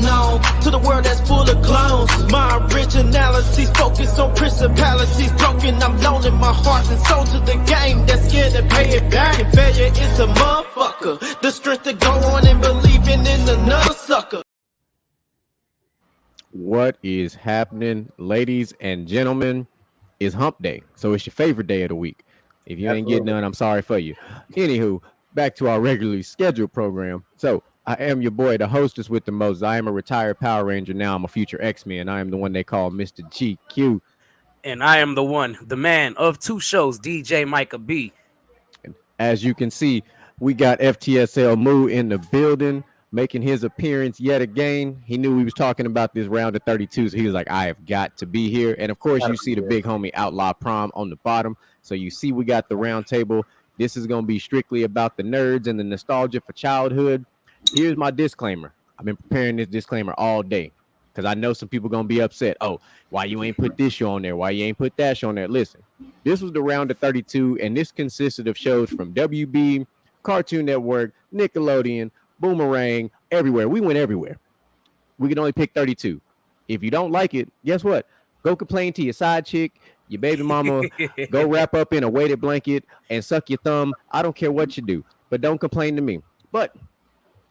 known to the world that's full of clones. My originality's focused on principalities broken. I'm loaning my heart and soul to the game that's scared to pay it back. And failure is a motherfucker. The strength to go on and believing in another sucker. What is happening, ladies and gentlemen? It's hump day, so it's your favorite day of the week. If you ain't getting none, I'm sorry for you. Anywho, back to our regularly scheduled program. So I am your boy, the hostess with the most. I am a retired Power Ranger. Now I'm a future X-Men. I am the one they call Mr. GQ. And I am the man of two shows, DJ Micah B. And as you can see, we got FTSL Moo in the building, making his appearance yet again. He knew we was talking about this round of 32, so he was like, I have got to be here. And of course, you see the big homie Outlaw Prom on the bottom. So you see we got the round table. This is going to be strictly about the nerds and the nostalgia for childhood. Here's my disclaimer. I've been preparing this disclaimer all day because I know some people going to be upset. Oh, why you ain't put this show on there? Why you ain't put that show on there? Listen, this was the round of 32, and this consisted of shows from WB, Cartoon Network, Nickelodeon, Boomerang, everywhere. We went everywhere. We can only pick 32. If you don't like it, guess what? Go complain to your side chick, your baby mama. Go wrap up in a weighted blanket and suck your thumb. I don't care what you do, but don't complain to me. But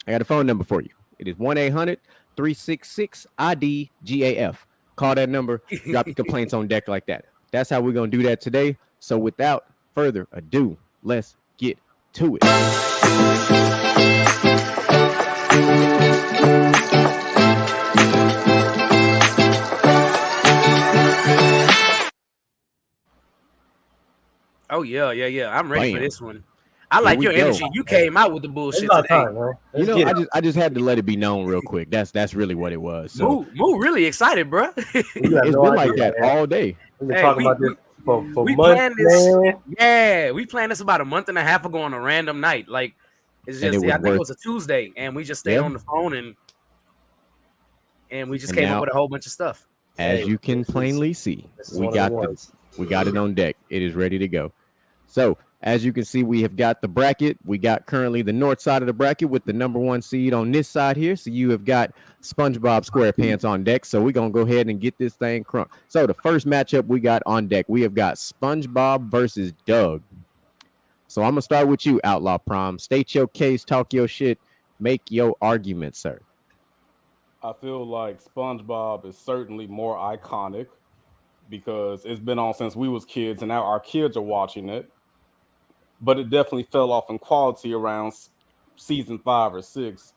I got a phone number for you. It is 1-800-366-IDGAF. Call that number. Drop your complaints on deck like that. That's how we're going to do that today. So without further ado, let's get to it. Oh, yeah. I'm ready for this one. I like your energy. You came out with the bullshit today. Time, you know, I just had to let it be known real quick. That's really what it was. So Moo really excited, bro. It's been like that all day. We've been talking about this for we months. Planned this, yeah, we planned this about a month and a half ago on a random night. Like, it's just, I think it was a Tuesday, and we just stayed on the phone and we just came up with a whole bunch of stuff. As you can plainly see, we got it on deck. It is ready to go. So, as you can see, we have got the bracket. We got currently the north side of the bracket with the number one seed on this side here. So you have got SpongeBob SquarePants on deck. So we're going to go ahead and get this thing crunk. So the first matchup we got on deck, we have got SpongeBob versus Doug. So I'm going to start with you, Outlaw Prom. State your case, talk your shit, make your argument, sir. I feel like SpongeBob is certainly more iconic because it's been on since we was kids, and now our kids are watching it. But it definitely fell off in quality around season 5 or 6.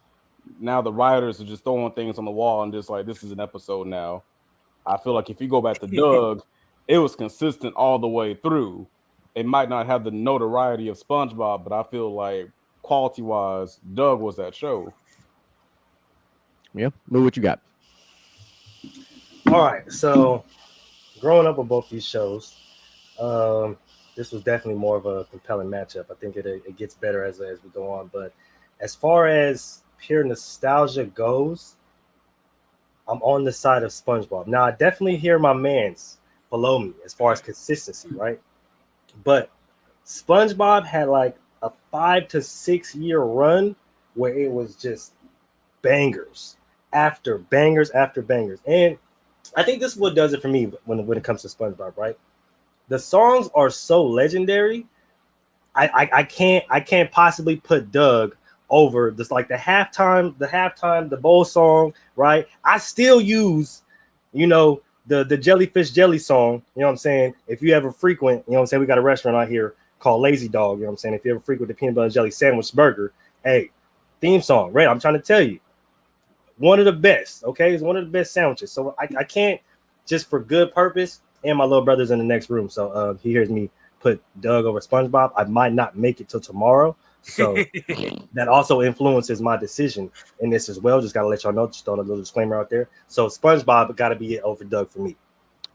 Now the writers are just throwing things on the wall and just like, this is an episode now. I feel like if you go back to Doug, it was consistent all the way through. It might not have the notoriety of SpongeBob, but I feel like quality-wise, Doug was that show. Yeah, Lou, what you got? All right, so growing up on both these shows, this was definitely more of a compelling matchup. I think it gets better as we go on. But as far as pure nostalgia goes, I'm on the side of SpongeBob. Now, I definitely hear my mans below me as far as consistency, right? But SpongeBob had like a 5 to 6 year run where it was just bangers after bangers after bangers. And I think this is what does it for me when it comes to SpongeBob, right? The songs are so legendary. I can't possibly put Doug over this, like the halftime, the bowl song, right? I still use, the jellyfish jelly song, you know what I'm saying? If you ever frequent, you know what I'm saying, we got a restaurant out here called Lazy Dog, you know what I'm saying? If you ever frequent the peanut butter and jelly sandwich burger, hey, theme song, right? I'm trying to tell you, one of the best, okay? It's one of the best sandwiches. So I can't, just for good purpose, and my little brother's in the next room, so he hears me put Doug over SpongeBob. I might not make it till tomorrow, so that also influences my decision in this as well. Just gotta let y'all know, just throw a little disclaimer out there. So SpongeBob gotta be it over Doug for me.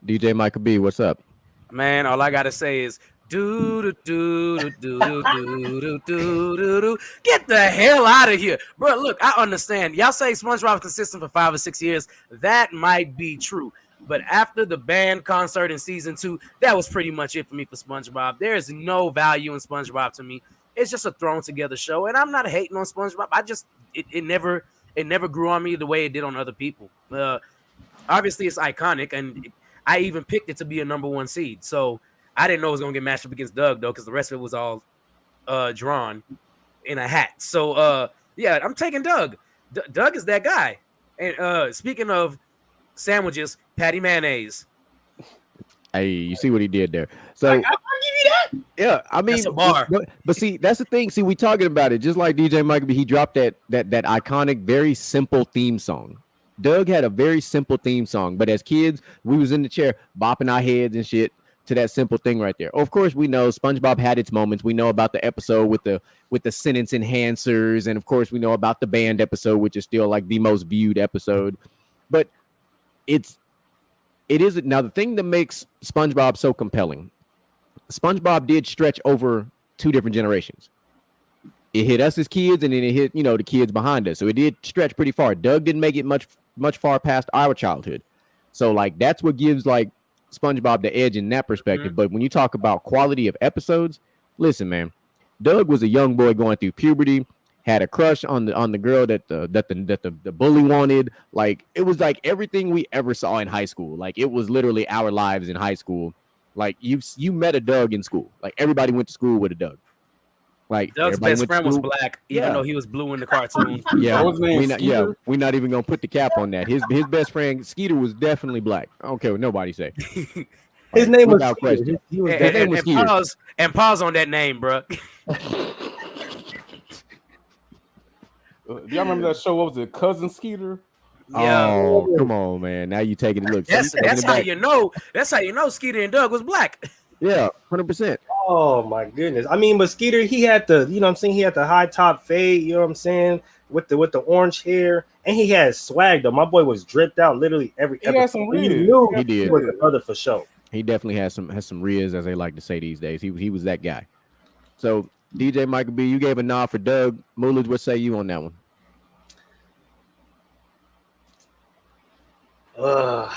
DJ Michael B, what's up? Man, all I gotta say is do do do do do do do do do. Get the hell out of here, bro. Look, I understand. Y'all say SpongeBob is consistent for 5 or 6 years. That might be true. But after the band concert in season 2, that was pretty much it for me for SpongeBob. There is no value in SpongeBob to me. It's just a thrown together show, and I'm not hating on SpongeBob. It It never grew on me the way it did on other people. Obviously, it's iconic, and I even picked it to be a number 1 seed. So I didn't know it was gonna get matched up against Doug though, because the rest of it was all drawn in a hat. So yeah, I'm taking Doug. Doug is that guy. And speaking of sandwiches, patty mayonnaise. Hey, you see what he did there. So I'll give you that. yeah, I mean, That's a bar. but see, that's the thing. See, we talking about it just like DJ Michael B. He dropped that iconic, very simple theme song. Doug had a very simple theme song, but as kids, we was in the chair bopping our heads and shit to that simple thing right there. Of course, we know SpongeBob had its moments. We know about the episode with the sentence enhancers, and of course, we know about the band episode, which is still like the most viewed episode. But it isn't now the thing that makes SpongeBob so compelling. SpongeBob did stretch over 2 different generations. It hit us as kids, and then it hit the kids behind us. So it did stretch pretty far. Doug didn't make it much far past our childhood. So like that's what gives like SpongeBob the edge in that perspective. Mm-hmm. But when you talk about quality of episodes, listen, man, Doug was a young boy going through puberty, had a crush on the girl that the bully wanted. Like it was like everything we ever saw in high school. Like it was literally our lives in high school. Like you met a Doug in school. Like everybody went to school with a Doug. Like Doug's best friend was black, even though he was blue in the cartoon. Yeah, we're not even gonna put the cap on that. His best friend Skeeter was definitely black. I don't care what nobody say. His name was Skeeter. And pause on that name, bro. Do y'all remember that show? What was it, Cousin Skeeter? Yeah. Oh, come on, man! Now you taking it. Look, that's how you know. That's how you know Skeeter and Doug was black. Yeah, 100%. Oh my goodness! I mean, but Skeeter, he had the, you know what I'm saying, he had the high top fade, you know what I'm saying, with the orange hair, and he had swag though. My boy was dripped out literally every episode. Had some he did. He was a brother for sure. He definitely has some riz, as they like to say these days. He was that guy. So DJ Michael B, you gave a nod for Doug. Moolage, what say you on that one?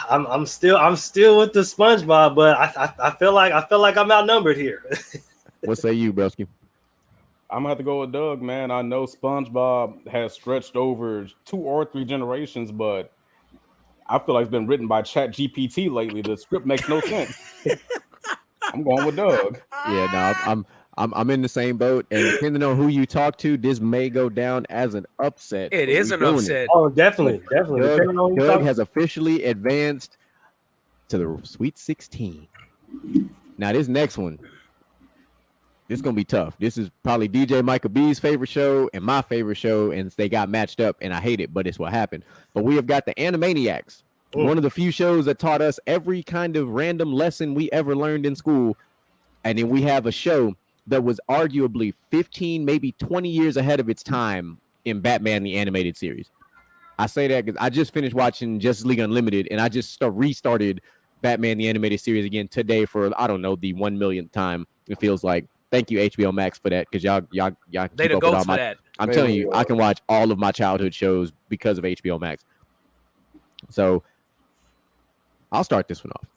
I'm still with the SpongeBob, but I feel like I'm outnumbered here. What say you, Broski? I'm gonna have to go with Doug, man. I know SpongeBob has stretched over 2 or 3 generations, but I feel like it's been written by ChatGPT lately. The script makes no sense. I'm going with Doug. Yeah, no, I'm in the same boat, and depending on who you talk to, this may go down as an upset. It is an upset. Oh, definitely. Doug has officially advanced to the Sweet 16. Now, this next one, this is gonna be tough. This is probably DJ Michael B's favorite show and my favorite show, and they got matched up, and I hate it, but it's what happened. But we have got the Animaniacs, one of the few shows that taught us every kind of random lesson we ever learned in school, and then we have a show that was arguably 15, maybe 20 years ahead of its time in Batman the Animated Series. I say that because I just finished watching Justice League Unlimited, and I just restarted Batman the Animated Series again today for, I don't know, the 1 millionth time. It feels like. Thank you, HBO Max, for that, because y'all they the goats for that. I'm telling you, I can watch all of my childhood shows because of HBO Max. So I'll start this one off.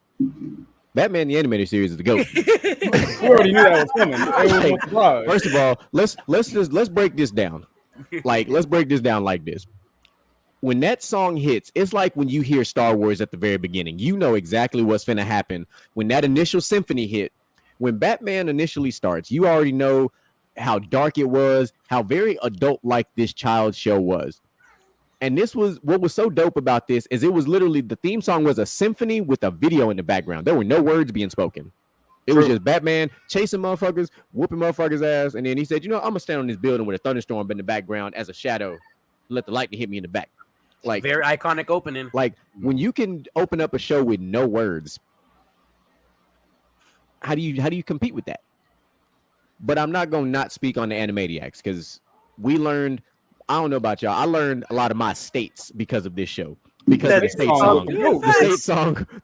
Batman the Animated Series is the GOAT. We already knew that was coming. First of all, let's break this down. Let's break this down like this. When that song hits, it's like when you hear Star Wars at the very beginning. You know exactly what's finna happen. When that initial symphony hit, when Batman initially starts, you already know how dark it was, how very adult-like this child show was. And this was what was so dope about this is it was literally the theme song was a symphony with a video in the background. There were no words being spoken. It was just Batman chasing motherfuckers, whooping motherfuckers' ass. And then he said, I'm going to stand on this building with a thunderstorm in the background as a shadow. Let the lightning hit me in the back. Like very iconic opening. Like when you can open up a show with no words, how do you compete with that? But I'm not going to not speak on the Animaniacs because we learned, I don't know about y'all, I learned a lot of my states because of this show. Because of the state song.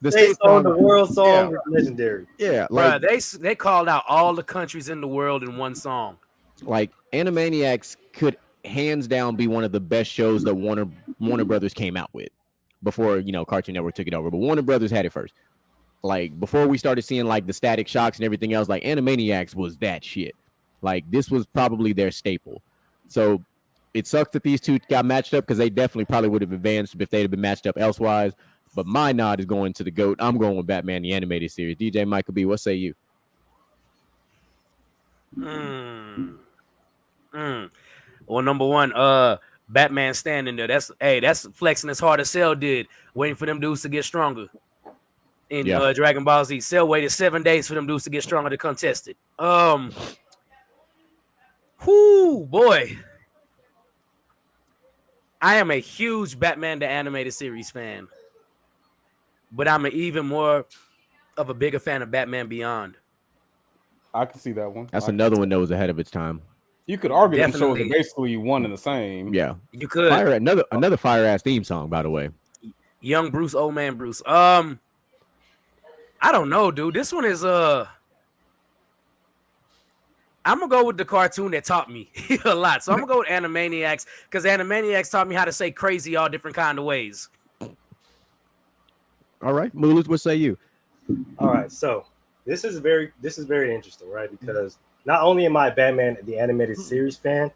The state song, the world song is legendary. Yeah. Like, bruh, they called out all the countries in the world in one song. Like Animaniacs could hands down be one of the best shows that Warner Brothers came out with before, Cartoon Network took it over. But Warner Brothers had it first. Like before we started seeing like the Static Shocks and everything else, like Animaniacs was that shit. Like this was probably their staple. So it sucks that these two got matched up because they definitely probably would have advanced if they'd have been matched up elsewise. But my nod is going to the GOAT. I'm going with Batman the Animated Series. DJ Michael B, what say you? Well, number one, Batman standing there. That's flexing as hard as Cell did, waiting for them dudes to get stronger. In Dragon Ball Z, Cell waited 7 days for them dudes to get stronger to contest it. Whoo, boy. I am a huge Batman the Animated Series fan, but I'm even more of a bigger fan of Batman Beyond. I can see that one. That's another one that was ahead of its time. You could argue them shows are basically one and the same. Yeah, you could. Another fire ass theme song, by the way. Young Bruce, old man Bruce. I don't know, dude. This one is I'm gonna go with the cartoon that taught me a lot. So I'm gonna go with Animaniacs because Animaniacs taught me how to say crazy all different kind of ways. All right, Moolers, what say you? All right, so this is very interesting, right? Because not only am I a Batman the Animated Series fan,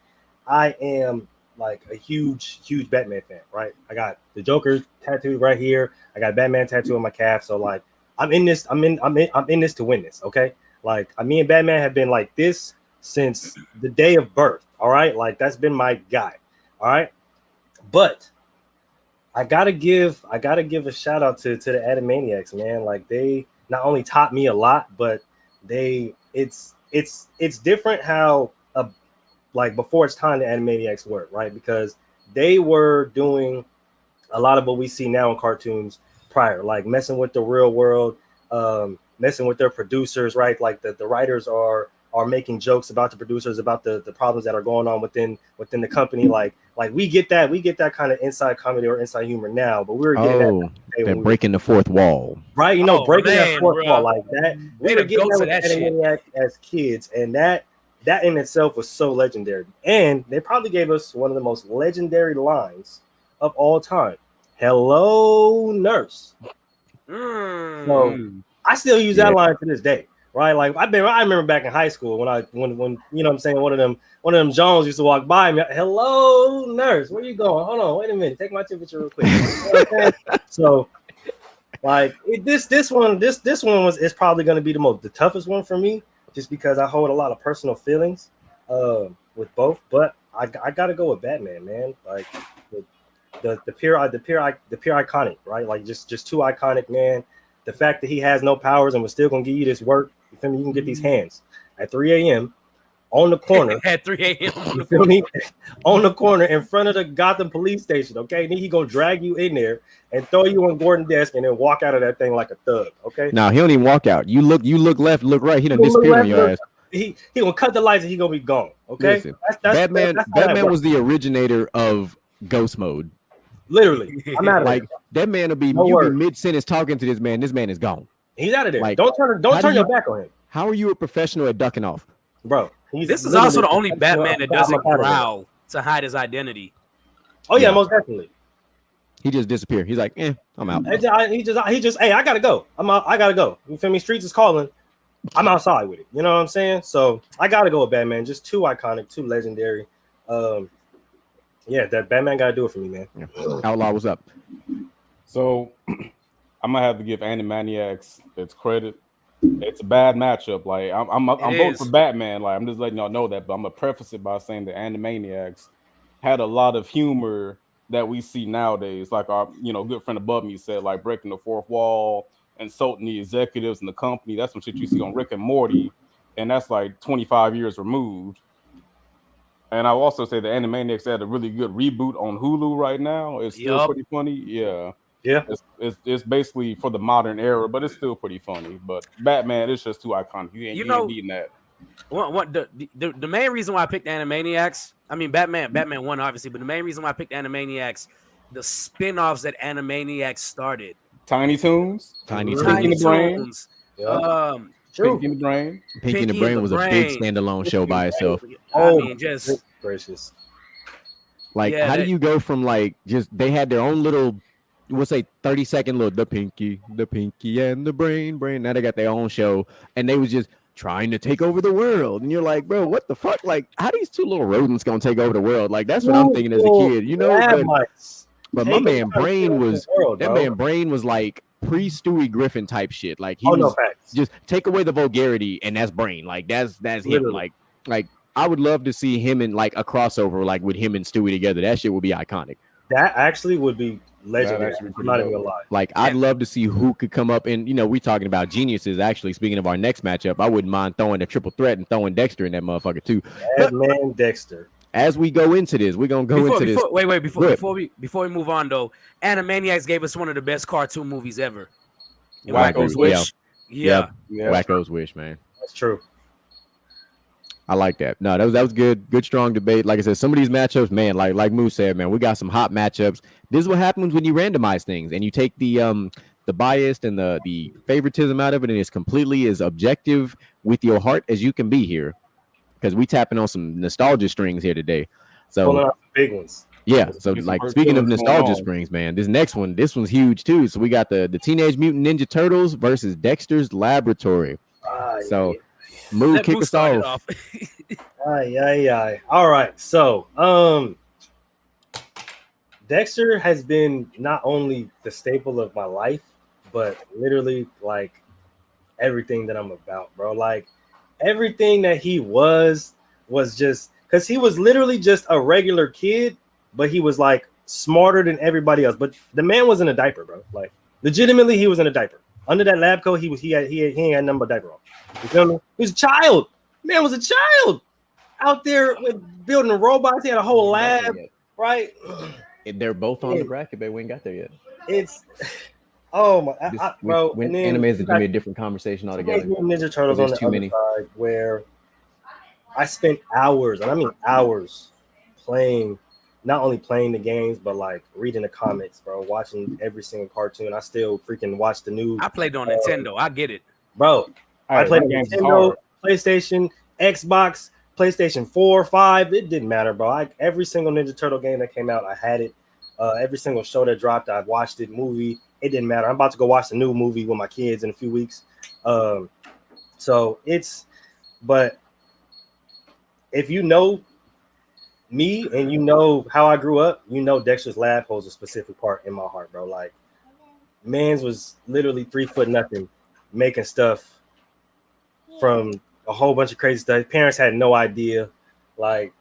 I am like a huge Batman fan, right? I got the Joker tattooed right here. I got Batman tattoo on my calf. So like I'm in this to win this, okay? Like me and Batman have been like this since the day of birth, all right? Like that's been my guy, all right? But I gotta give a shout out to the Animaniacs, man. Like they not only taught me a lot, but it's different how like before it's time the Animaniacs work, right? Because they were doing a lot of what we see now in cartoons prior, like messing with the real world, messing with their producers, right? Like the writers are making jokes about the producers, about the problems that are going on within the company. Like we get that kind of inside comedy or inside humor now, but we were getting they're breaking the fourth wall, right? You know, breaking that fourth wall like that. We were getting that with Animaniacs as kids, and that in itself was so legendary. And they probably gave us one of the most legendary lines of all time. Hello, nurse. So I still use that line to this day, right? Like I remember back in high school when you know what I'm saying, one of them Jones used to walk by me. Hello, nurse. Where you going? Hold on, wait a minute. Take my temperature real quick. You know what I'm saying? So like this one is probably going to be the toughest one for me, just because I hold a lot of personal feelings with both. But I got to go with Batman, man. Like the pure iconic, right? Like just too iconic, man. The fact that he has no powers and we're still gonna give you this work, you feel me? You can get these hands at 3 a.m. on the corner. At 3 a.m. You feel me? On the corner in front of the Gotham police station, okay? And then he gonna drag you in there and throw you on Gordon's desk and then walk out of that thing like a thug, okay? No, he don't even walk out. You look left, look right. He done disappeared on your ass. He gonna cut the lights and he gonna be gone, okay? Listen, Batman was the originator of ghost mode. Literally, I'm out of like there. that man will be be mid-sentence talking to this man. This man is gone. He's out of there. Like, don't turn your back on him. How are you a professional at ducking off, bro? This is also the only Batman that doesn't growl to hide his identity. Oh yeah, most definitely. He just disappeared. He's like, I'm out. He just, hey, I gotta go. I'm out. I gotta go. You feel me? Streets is calling. I'm outside with it. You know what I'm saying? So I gotta go with Batman. Just too iconic, too legendary. Yeah, that Batman gotta do it for me, man. Yeah. Outlaw, what's up? So I'm gonna have to give Animaniacs its credit. It's a bad matchup. Like I'm voting for Batman. Like I'm just letting y'all know that, but I'm gonna preface it by saying the Animaniacs had a lot of humor that we see nowadays. Like our good friend above me said, like breaking the fourth wall, insulting the executives in the company. That's some shit you see on Rick and Morty, and that's like 25 years removed. And I'll also say the Animaniacs had a really good reboot on Hulu right now. It's still pretty funny. Yeah. It's basically for the modern era, but it's still pretty funny. But Batman is just too iconic. You ain't beating that. What the main reason why I picked Animaniacs, I mean Batman won obviously, but the main reason why I picked Animaniacs, the spin-offs that Animaniacs started. Tiny Toons. Pinky in the Brain. Pinky in the Brain. Pinky in the Brain was a big standalone show by itself. I mean, just gracious. Like, how do you go from like just they had their own little, we'll say 30-second little the Pinky and the Brain. Now they got their own show, and they was just trying to take over the world, and you're like, bro, what the fuck? Like, how these two little rodents gonna take over the world? Like, that's what I'm thinking as a kid, you know. But my man Brain was man Brain was like pre-Stewie Griffin type shit. Like he was just take away the vulgarity, and that's Brain. Like that's him. Like I would love to see him in like a crossover, like with him and Stewie together. That shit would be iconic. That actually would be legendary. I'm not even gonna lie. Like I'd love to see who could come up, and we talking about geniuses. Actually, speaking of our next matchup, I wouldn't mind throwing a triple threat and throwing Dexter in that motherfucker too. Man, Dexter. As we go into this, we're gonna go into this. Before we move on though, Animaniacs gave us one of the best cartoon movies ever. Wacko's Wish. Yeah. Wacko's Wish, man. That's true. I like that. No, that was good strong debate. Like I said, some of these matchups, man, like Moose said, man, we got some hot matchups. This is what happens when you randomize things and you take the bias and the favoritism out of it, and it's completely as objective with your heart as you can be here. Because we tapping on some nostalgia strings here today. So big ones. Yeah. So like speaking of nostalgia springs, man, this one's huge too. So we got the Teenage Mutant Ninja Turtles versus Dexter's Laboratory. Move, kick us off. All right. So Dexter has been not only the staple of my life, but literally like everything that I'm about, bro. Like everything that he was just because he was literally just a regular kid, but he was like smarter than everybody else. But the man was in a diaper, bro. Like legitimately, he was in a diaper. Under that lab coat, he ain't had nothing but diaper on. You feel me? He was a child. Man was a child out there building robots. He had a whole lab, right? They're both on the bracket, but we ain't got there yet. It's bro. When anime is gonna be a different conversation altogether. Ninja Turtles on the other side, where I spent hours, and I mean hours, playing. Not only playing the games, but like reading the comics, bro. Watching every single cartoon. I still freaking watch the new. I played on Nintendo. I get it, bro. I played on Nintendo, PlayStation, Xbox, PlayStation 4, 5. It didn't matter, bro. Every single Ninja Turtle game that came out, I had it. Every single show that dropped, I watched it. Movie, it didn't matter. I'm about to go watch the new movie with my kids in a few weeks. But if you know me and you know how I grew up, you know Dexter's Lab holds a specific part in my heart, bro. Like, mans was literally 3 foot nothing, making stuff from a whole bunch of crazy stuff. Parents had no idea. Like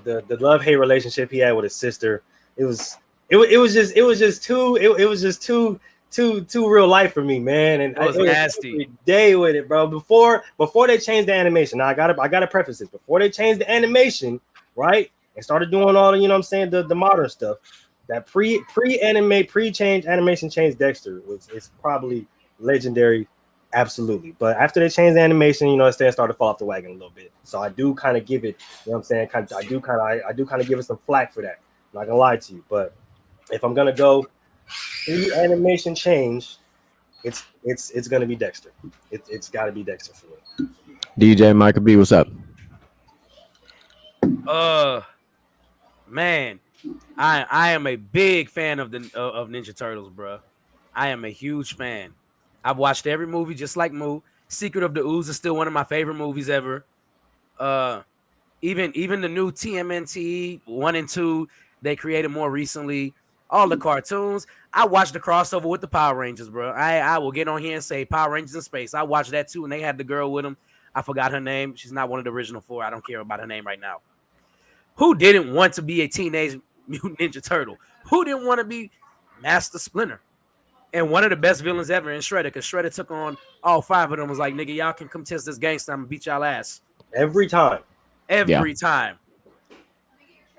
the love-hate relationship he had with his sister, it was just too real life for me, man. And it was nasty. Every day with it, bro. Before they changed the animation. Now I gotta preface this. Before they changed the animation, right? And started doing all the, the modern stuff. That pre-change animation change Dexter it's probably legendary, absolutely. But after they changed the animation, it started to fall off the wagon a little bit. So I do kind of give it, I do kind of give it some flack for that. I'm not gonna lie to you, but if I'm gonna go pre-animation change, it's gonna be Dexter. It's got to be Dexter for me. DJ Michael B, what's up? Man, I am a big fan of Ninja Turtles, bro. I am a huge fan. I've watched every movie just like Moo. Secret of the Ooze is still one of my favorite movies ever. Even the new TMNT 1 and 2 they created more recently. All the cartoons. I watched the crossover with the Power Rangers, bro. I will get on here and say Power Rangers in Space. I watched that too, and they had the girl with them. I forgot her name. She's not one of the original 4. I don't care about her name right now. Who didn't want to be a Teenage Mutant Ninja Turtle? Who didn't want to be Master Splinter? And one of the best villains ever in Shredder, because Shredder took on all 5 of them, was like, nigga, y'all can come test this gangster. I'm going to beat y'all ass. Every time. Every time.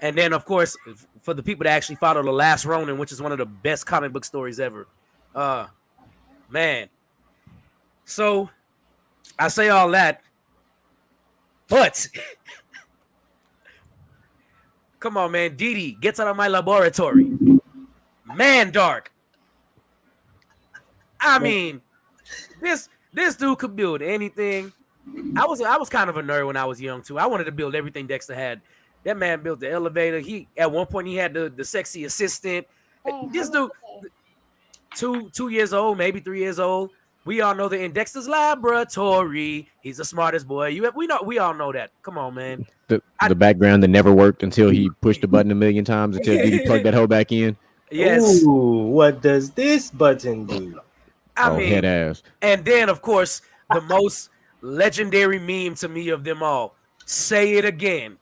And then, of course, for the people that actually follow The Last Ronin, which is one of the best comic book stories ever. Man. So, I say all that, but... Come on, man. Didi gets out of my laboratory. Man, Dark. I mean, this dude could build anything. I was kind of a nerd when I was young too. I wanted to build everything Dexter had. That man built the elevator. At one point he had the sexy assistant. This dude, 2 years old, maybe 3 years old, We all know that in Dexter's laboratory, he's the smartest boy. We all know that. Come on, man. The background that never worked until he pushed the button a million times until he plugged that hoe back in. Yes. Ooh, what does this button do? I Head mean, ass. and then of course the most legendary meme to me of them all. Say it again.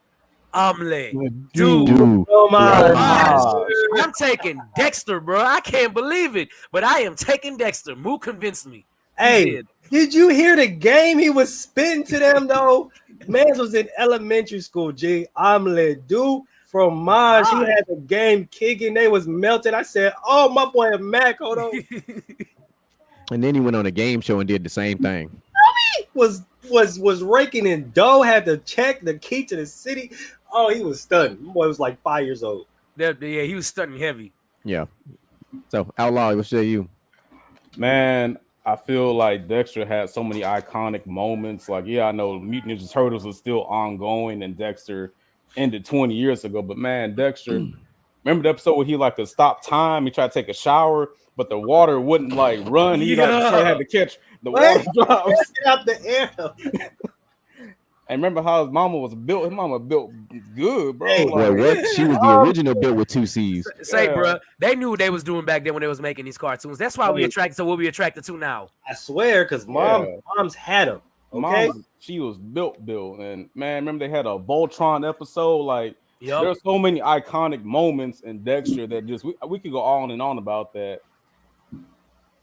Omelet. Dude. Oh my! I'm taking Dexter, bro. I can't believe it. But I am taking Dexter. Moo convinced me. Hey, did you hear the game he was spitting to them though? Mans was in elementary school. G. Omelet do fromage. He had the game kicking. They was melted. I said, "Oh, my boy Mac, hold on." And then he went on a game show and did the same thing. Was raking in dough. Had to check the key to the city. Oh, he was stunned. My boy was like 5 years old. Yeah, he was stunning heavy. Yeah. So Outlaw, what say you? Man, I feel like Dexter had so many iconic moments. Like, yeah, I know Mutant Ninja Turtles is still ongoing and Dexter ended 20 years ago. But man, Dexter, remember the episode where he like to stop time? He tried to take a shower, but the water wouldn't like run. He had to catch the water drops. Get out the air. And remember how his mama was built? His mama built good, bro. Hey, Well, what? She was the original built with 2 C's. Say, bro, they knew what they was doing back then when they was making these cartoons. That's why we attracted to what we attracted to now. I swear, because mom's had them. Okay, she was built. And man, remember they had a Voltron episode. Like, Yep. there's so many iconic moments in Dexter that just we could go on and on about that.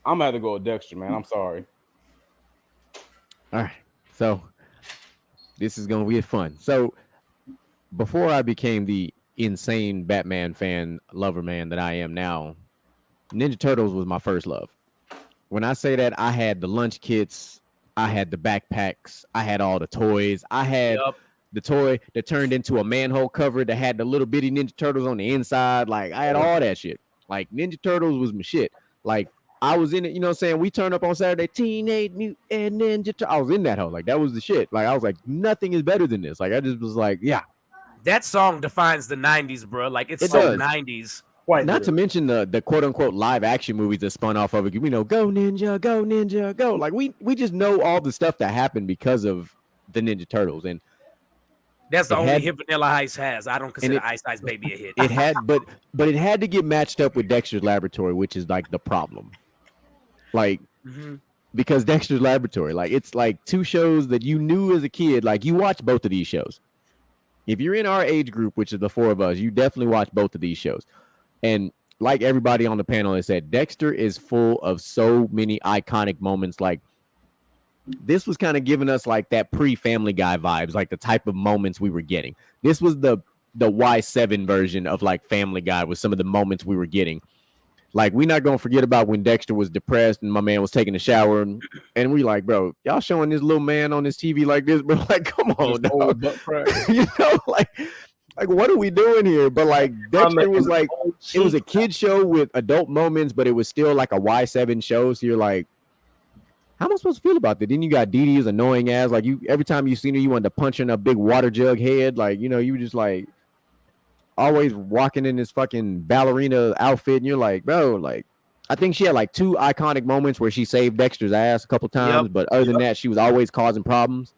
I'm gonna have to go with Dexter, man. I'm sorry. All right. So this is gonna be fun. So before I became the insane Batman fan, lover man that I am now, Ninja Turtles was my first love. When I say that, I had the lunch kits, I had the backpacks, I had all the toys, I had the toy that turned into a manhole cover that had the little bitty Ninja Turtles on the inside. Like, I had all that shit. Like, Ninja Turtles was my shit. Like, I was in it, you know what I'm saying? We turned up on Saturday, Teenage Mutant Ninja Turtles. I was in that hoe. Like, that was the shit. Like, I was like, nothing is better than this. Like, I just was like, yeah. That song defines the 90s, bro. Like, it's It so does. 90s. Not to mention the quote unquote live action movies that spun off of it. You know, go Ninja, go. Like, we just know all the stuff that happened because of the Ninja Turtles. And that's the only hit Vanilla Ice has. I don't consider Ice Ice Baby a hit. It had, but it had to get matched up with Dexter's Laboratory, which is like the problem. Like, because Dexter's Laboratory, like, it's like two shows that you knew as a kid. Like, you watch both of these shows. If you're in our age group, which is the four of us, you definitely watch both of these shows. And like everybody on the panel has said, Dexter is full of so many iconic moments. Like, this was kind of giving us like that pre-Family Guy vibes, like the type of moments we were getting. This was the Y7 version of like Family Guy with some of the moments we were getting. Like, we're not going to forget about when Dexter was depressed and my man was taking a shower. And we like, bro, y'all showing this little man on this TV like this, bro? Like, come on, dog. You know, like, what are we doing here? But, like, Dexter was like, it was a kid show with adult moments, but it was still like a Y7 show. So you're like, how am I supposed to feel about that? Then you got Dee Dee's annoying ass. Like, you every time you seen her, you wanted to punch her in a big water jug head. Like, you know, you were just like, always walking in this fucking ballerina outfit, and you're like, bro, like, I think she had like 2 iconic moments where she saved Dexter's ass a couple times, but other than that, she was always causing problems.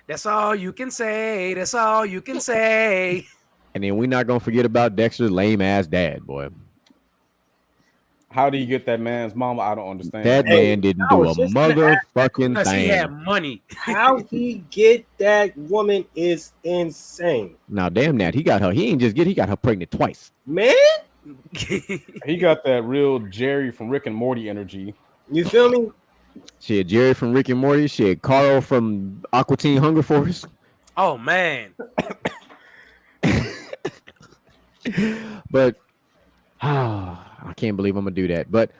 That's all you can say. That's all you can say. And then we're not gonna forget about Dexter's lame ass dad, boy. How do you get that man's mama? I don't understand. That man didn't do a motherfucking thing. He had money. How he get that woman is insane. Now, damn that. He got her. He ain't just he got her pregnant twice. Man, he got that real Jerry from Rick and Morty energy. You feel me? She had Jerry from Rick and Morty. She had Carl from Aqua Teen Hunger Force. Oh man. But I can't believe I'm gonna do that. But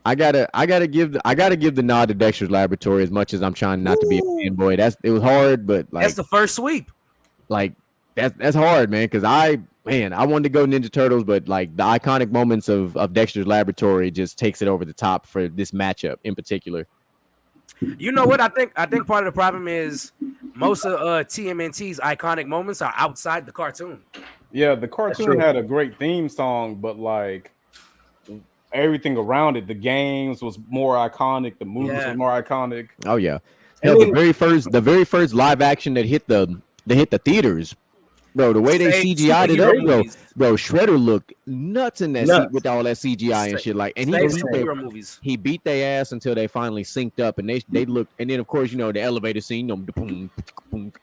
I gotta give the nod to Dexter's Laboratory as much as I'm trying not to be a fanboy. It was hard, but like, that's the first sweep. Like, that's hard, man. Because I wanted to go Ninja Turtles, but like the iconic moments of Dexter's Laboratory just takes it over the top for this matchup in particular. You know what? I think part of the problem is most of TMNT's iconic moments are outside the cartoon. Yeah, the cartoon had a great theme song, but like everything around it. The games was more iconic. The movies was more iconic. Oh yeah. Hell, the very first live action that hit the theaters, bro. The way they CGI'd it up, bro. Shredder looked nuts in that seat with all that CGI and shit. Like, and he beat their ass until they finally synced up, and they looked. And then of course, the elevator scene.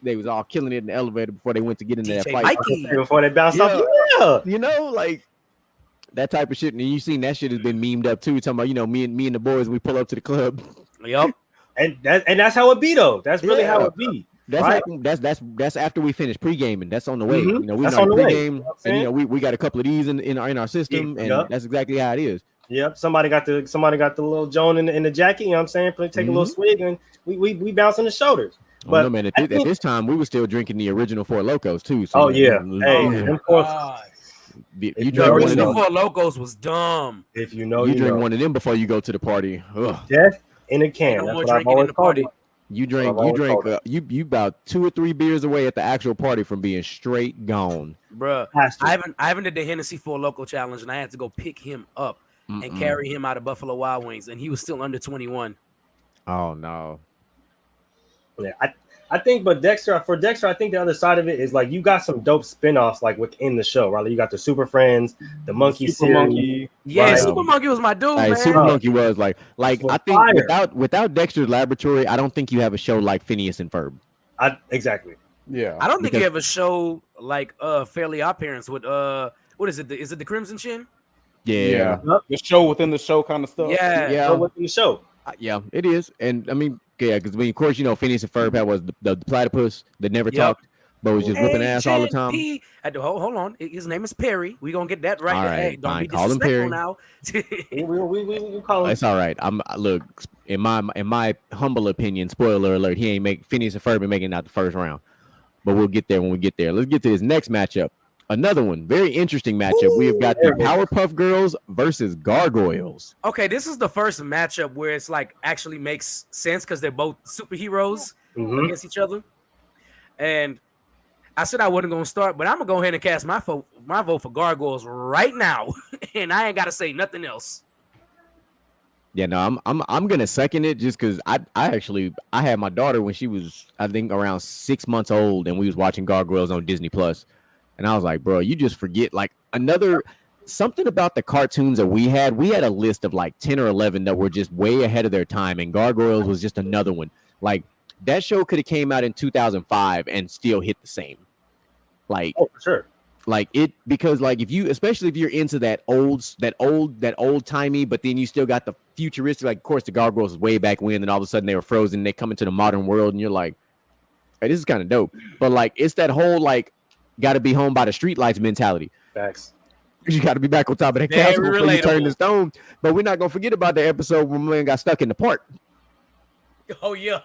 They was all killing it in the elevator before they went to get into that fight. Before they bounced off. Yeah, like that type of shit. And you seen that shit has been memed up too. Talking about me and the boys, we pull up to the club. Yep. And that's how it be though. That's really how it be. That's after we finish pre-gaming. That's on the way. Mm-hmm. We on pre-game, and we got a couple of these in our system, and that's exactly how it is. Yep. Somebody got the little Joan in the jacket. You know what I'm saying? Take a little swig, and we bounce on the shoulders. But no, man, at this time we were still drinking the original Four Locos too. The So original Four Locos was dumb. If you drink one of them before you go to the party. Death in a can. That's what I've always called it. You you about 2 or 3 beers away at the actual party from being straight gone, bruh. I haven't did the Hennessy Four Loco challenge, and I had to go pick him up and carry him out of Buffalo Wild Wings, and he was still under 21. Oh no. Yeah, I think, but Dexter, I think the other side of it is like you got some dope spinoffs like within the show, right? Like, you got the Super Friends, the Monkey Super Monkey. Yeah, right? Super Monkey was my dude, man. Super Monkey was like I think without Dexter's Laboratory, I don't think you have a show like Phineas and Ferb. Exactly. Yeah. I don't think you have a show like Fairly Odd Parents with what is it? Is it the Crimson Chin? Yeah. The show within the show kind of stuff. Yeah. Within the show. Yeah, it is. And I mean, yeah, because of course, Phineas and Ferb was the platypus that never talked, but was just whipping ass all the time. Hold on, his name is Perry. We gonna get that right. All right, hey, don't fine. be Call him Perry now. we call him. It's all right. Look, in my humble opinion, spoiler alert, he ain't Phineas and Ferb making it out the first round, but we'll get there when we get there. Let's get to this next matchup. Another one, very interesting matchup. We have got the Powerpuff Girls versus Gargoyles. Okay, this is the first matchup where it's like actually makes sense because they're both superheroes against each other. And I said I wasn't gonna start, but I'm gonna go ahead and cast my vote for Gargoyles right now, and I ain't gotta say nothing else. Yeah, no, I'm gonna second it just because I had my daughter when she was I think around 6 months old, and we was watching Gargoyles on Disney Plus. And I was like, bro, you just forget like something about the cartoons that we had a list of like 10 or 11 that were just way ahead of their time. And Gargoyles was just another one. Like that show could have came out in 2005 and still hit the same. Like, oh, for sure. Like it, because like especially if you're into that old timey, but then you still got the futuristic, like of course the Gargoyles was way back when, and all of a sudden they were frozen, they come into the modern world and you're like, hey, this is kind of dope. But like, it's that whole like, got to be home by the streetlights mentality. Facts. You got to be back on top of that castle before you turn the stone. But we're not gonna forget about the episode when my man got stuck in the park. Oh yeah.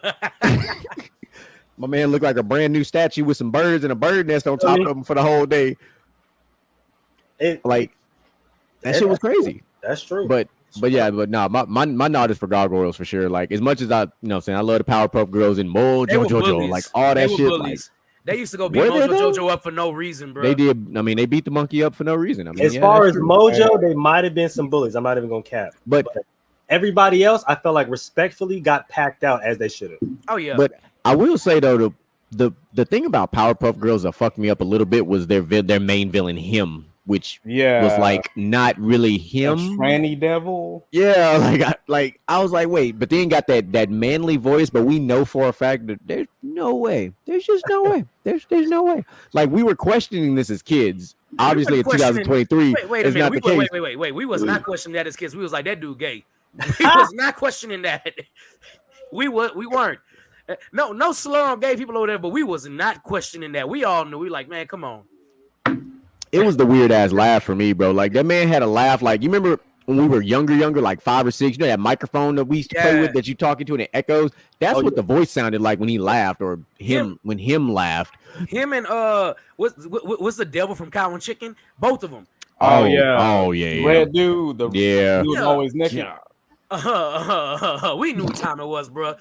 My man looked like a brand new statue with some birds and a bird nest on top of him for the whole day. That shit was crazy. That's true. But no, my nod is for Gargoyles for sure. Like as much as I I love the Powerpuff Girls and Mojo, like all that shit. Like, they used to go beat Mojo up for no reason, bro. They did. I mean, they beat the monkey up for no reason. I mean, as far as Mojo, they might have been some bullies. I'm not even gonna cap. But everybody else, I felt like respectfully got packed out as they should have. Oh yeah. But I will say though, the thing about Powerpuff Girls that fucked me up a little bit was their main villain, him, which was like not really him. Tranny devil. Yeah, I was like, wait, but then got that manly voice, but we know for a fact that there's no way. There's just no way. There's no way. Like we were questioning this as kids. Obviously in 2023. Wait a minute. Wait. We was not questioning that as kids. We was like, that dude gay. We was not questioning that. We weren't. No slur on gay people over there, but we was not questioning that. We all knew. We like, man, come on. It was the weird ass laugh for me, bro. Like that man had a laugh. Like you remember when we were younger, like 5 or 6. You know that microphone that we used to play with that you talking to and it echoes. That's what the voice sounded like when he laughed, or when him laughed. Him and what's the devil from Cow and Chicken? Both of them. Oh yeah. Red dude. He was always naked. We knew what time it was, bro.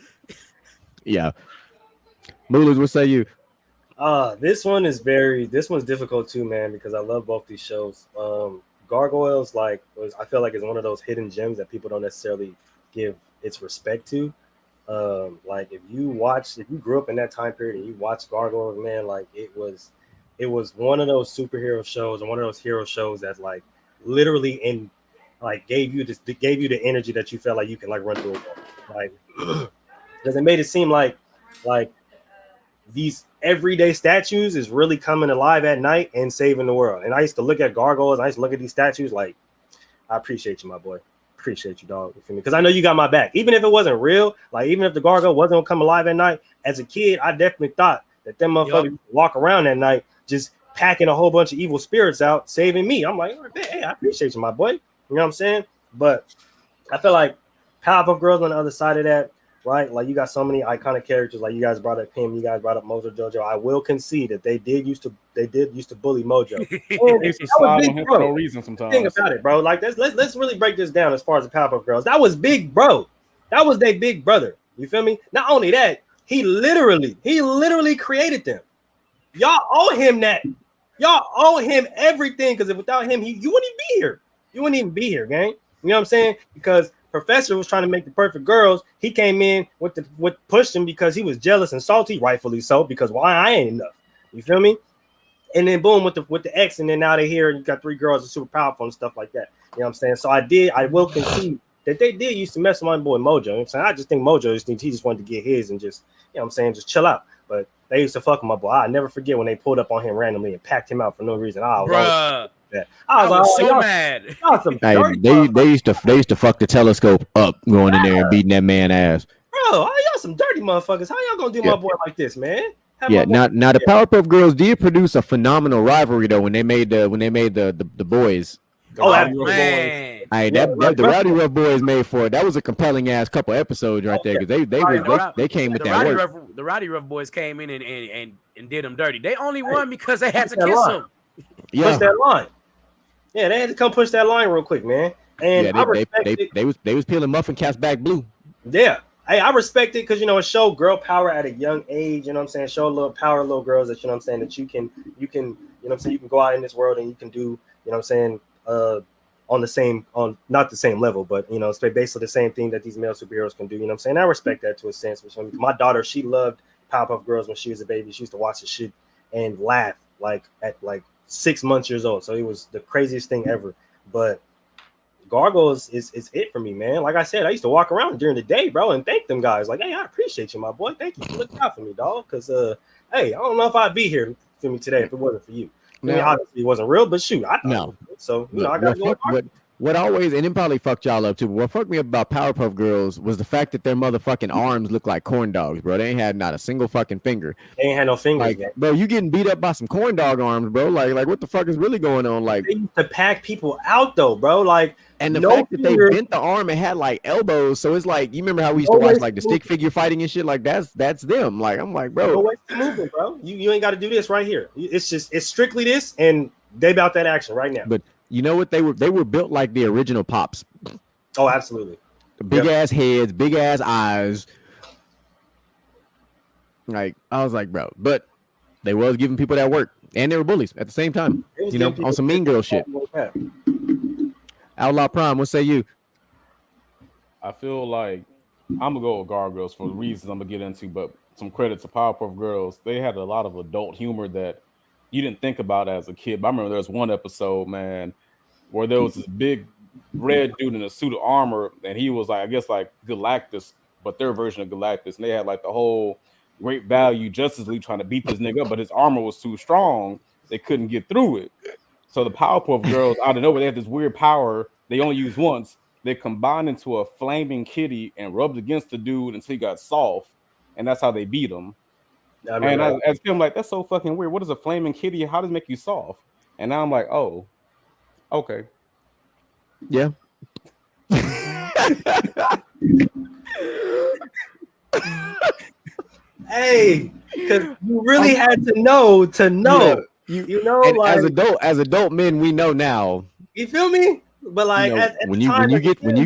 Yeah. Moolers, what say you? This one's difficult too, man, because I love both these shows. Gargoyles I feel like is one of those hidden gems that people don't necessarily give its respect to. Like if you grew up in that time period and you watched Gargoyles, man, like it was one of those superhero shows and one of those hero shows that's like literally gave you the energy that you felt like you can like run through a wall. Like because it made it seem like these everyday statues is really coming alive at night and saving the world. And I used to look at gargoyles. I used to look at these statues like, I appreciate you, my boy. Appreciate you, dog. You feel me? Because I know you got my back. Even if it wasn't real, like even if the gargoyle wasn't gonna come alive at night, as a kid, I definitely thought that them motherfuckers walk around at night just packing a whole bunch of evil spirits out, saving me. I'm like, hey, I appreciate you, my boy. You know what I'm saying? But I feel like Powerpuff Girls on the other side of that, right? Like you got so many iconic characters. Like you guys brought up Pim, you guys brought up Mojo Jojo. I will concede that they did used to bully Mojo. They used to slide on him for no reason sometimes. Think about it, bro. Like let's really break this down as far as the Powerpuff Girls. That was big, bro. That was their big brother. You feel me? Not only that, he literally created them. Y'all owe him that. Y'all owe him everything because without him, you wouldn't even be here. You wouldn't even be here, gang. You know what I'm saying? Because Professor was trying to make the perfect girls. He came in with pushed him because he was jealous and salty, rightfully so. Because why I ain't enough? You feel me? And then boom with the X, and then now they're here and you got 3 girls that are super powerful and stuff like that. You know what I'm saying? So I will concede that they did used to mess with my boy Mojo. You know what I'm saying? I just think Mojo he just wanted to get his and just, you know what I'm saying, just chill out. But they used to fuck with my boy. I never forget when they pulled up on him randomly and packed him out for no reason. I was so mad. They used to fuck the telescope up going in there and beating that man ass. Bro, y'all some dirty motherfuckers. How y'all gonna do my boy like this, man? Now the Powerpuff Girls did produce a phenomenal rivalry though when they made the boys. Man. The Rowdy Rough Boys made for it. That was a compelling ass couple episodes right there because they came with that work. The Rowdy Rough Boys came in and did them dirty. They only won because they had to kiss them. Push that line. Yeah, they had to come push that line real quick, man. And they was peeling muffin caps back blue. Yeah. Hey, I respect it because it showed girl power at a young age, you know what I'm saying? Show a little power, little girls that you know what I'm saying, that you can, you know what I'm saying, you can go out in this world and you can do, you know what I'm saying, on not the same level, but it's basically the same thing that these male superheroes can do, you know what I'm saying? I respect that to a sense. My daughter, she loved Powerpuff Girls when she was a baby. She used to watch the shit and laugh at 6 months years old. So it was the craziest thing ever. But Gargoyles is it for me, man. Like I said, I used to walk around during the day, bro, and thank them guys. Like, hey, I appreciate you, my boy. Thank you for looking out for me, dog. Because hey, I don't know if I'd be here for me today if it wasn't for you. Obviously it wasn't real, but shoot, I thought so. I got to go. What always, and it probably fucked y'all up too, but what fucked me up about Powerpuff Girls was the fact that their motherfucking arms look like corn dogs, bro. They ain't had not a single fucking finger. They ain't had no fingers, man. Bro, you getting beat up by some corn dog arms, bro. Like what the fuck is really going on? Like, they used to pack people out though, bro. Like, and the fact that they bent the arm and had like elbows, so it's like, you remember how we used to watch like the stick figure fighting and shit? Like that's them. Like, I'm like, bro. No way to movement, bro. You ain't got to do this right here. It's strictly this, and they about that action right now. But you know what? They were built like the original Pops. Oh, absolutely. Big ass heads, big ass eyes. Like, I was like, bro, but they was giving people that work, and they were bullies at the same time. On some mean girl shit. Outlaw Prime, what say you? I feel like I'm gonna go with Gargoyles for the reasons I'm gonna get into, but some credit to Powerpuff Girls. They had a lot of adult humor that you didn't think about as a kid. But I remember there was one episode, man, where there was this big red dude in a suit of armor, and he was like, I guess like Galactus, but their version of Galactus. And they had like the whole Great Value Justice League trying to beat this nigga up, but his armor was too strong. They couldn't get through it. So the Powerpuff Girls, out of nowhere, they had this weird power they only used once. They combined into a flaming kitty and rubbed against the dude until he got soft. And that's how they beat him. And as I'm like, that's so fucking weird. What is a flaming kitty? How does it make you soft? And now I'm like, oh, okay. Yeah. Hey, because you really had to know. Yeah. You know, and like as adult men, we know now. You feel me? But like, when you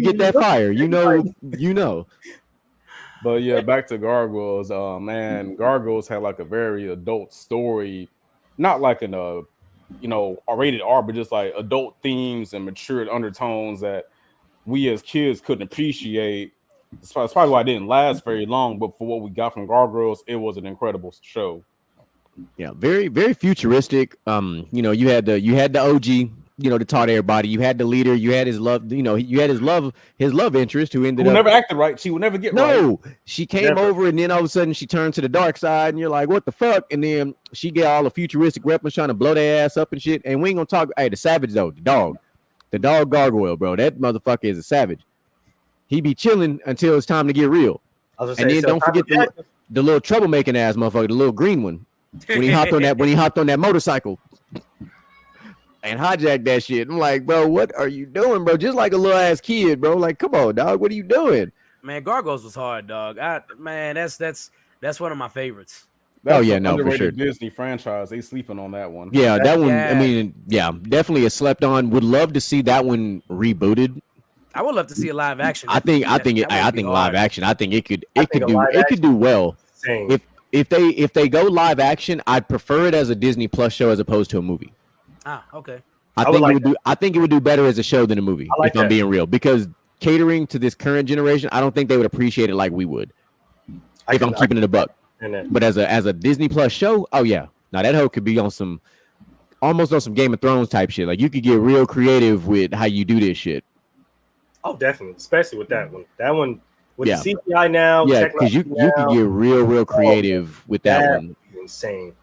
get that fire, you know. But yeah, back to Gargoyles. Man, Gargoyles had like a very adult story, not like in a are rated R, but just like adult themes and matured undertones that we as kids couldn't appreciate. It's probably why it didn't last very long, but for what we got from Gargoyles, it was an incredible show. Yeah, very, very futuristic. You had the OG, that taught everybody. You had the leader. You had his love. You had his love interest who ended Who up never acted right. She would never get right. no. She came over, and then all of a sudden she turned to the dark side, and you're like, what the fuck? And then she get all the futuristic weapons trying to blow their ass up and shit. And we ain't gonna talk. Hey, the savage though, the dog gargoyle, bro. That motherfucker is a savage. He be chilling until it's time to get real. And then don't forget the little troublemaking ass motherfucker, the little green one. When he hopped on that motorcycle and hijacked that shit. I'm like, bro, what are you doing, bro? Just like a little ass kid, bro. Like, come on, dog. What are you doing? Man, Gargoyles was hard, dog. That's one of my favorites. That's for sure. Disney franchise. They sleeping on that one. Yeah, that one. I mean, yeah, definitely a slept on. Would love to see that one rebooted. I would love to see a live action. I think live action. I think it could do well. Same. If they go live action, I'd prefer it as a Disney Plus show as opposed to a movie. Okay. I think it would do better as a show than a movie. If I'm being real, because catering to this current generation, I don't think they would appreciate it like we would. If I'm keeping it a buck. But as a Disney Plus show, oh yeah, now that hoe could be on some Game of Thrones type shit. Like you could get real creative with how you do this shit. Oh, definitely, especially with that one. That one with the CGI now. Yeah, because you could get real creative with that one. Insane.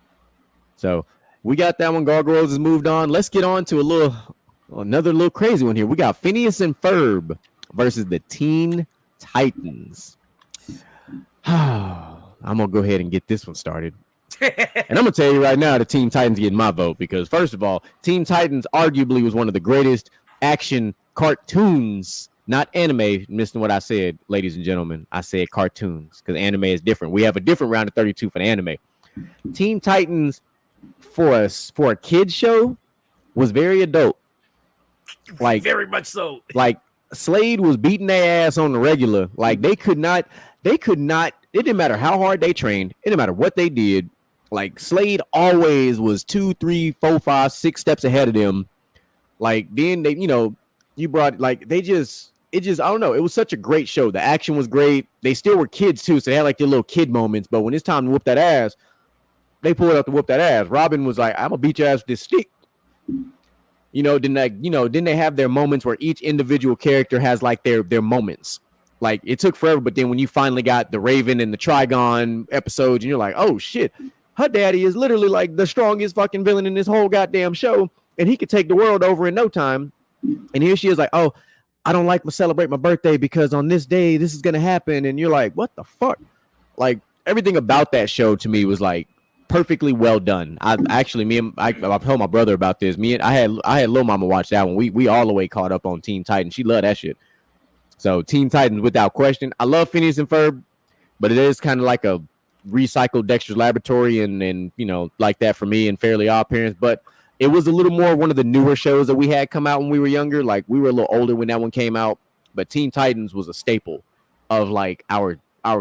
So we got that one. Gargoyles has moved on. Let's get on to another little crazy one here. We got Phineas and Ferb versus the Teen Titans. I'm gonna go ahead and get this one started. And I'm gonna tell you right now, the Teen Titans getting my vote because first of all, Teen Titans arguably was one of the greatest action cartoons, not anime. Missing what I said, ladies and gentlemen. I said cartoons because anime is different. We have a different round of 32 for the anime. Teen Titans for a kid show was very adult. Like very much so. Like Slade was beating their ass on the regular. Like they could not. It didn't matter how hard they trained. It didn't matter what they did. Like Slade always was 2, 3, 4, 5, 6 steps ahead of them. Like then they, you brought like I don't know. It was such a great show. The action was great. They still were kids too, so they had like their little kid moments. But when it's time to whoop that ass, they pulled out to whoop that ass. Robin was like, "I'm gonna beat your ass with this stick." Then they have their moments where each individual character has like their moments. Like it took forever, but then when you finally got the Raven and the Trigon episodes, and you're like, "Oh shit, her daddy is literally like the strongest fucking villain in this whole goddamn show, and he could take the world over in no time." And here she is like, "Oh, I don't like to celebrate my birthday because on this day this is gonna happen," and you're like, "What the fuck?" Like everything about that show to me was like perfectly well done. I told my brother about this. I had Lil Mama watch that one. We all the way caught up on Teen Titans. She loved that shit. So Teen Titans without question. I love Phineas and Ferb, but it is kind of like a recycled Dexter's Laboratory and like that for me and Fairly Odd Parents. But it was a little more one of the newer shows that we had come out when we were younger. Like we were a little older when that one came out, but Teen Titans was a staple of like our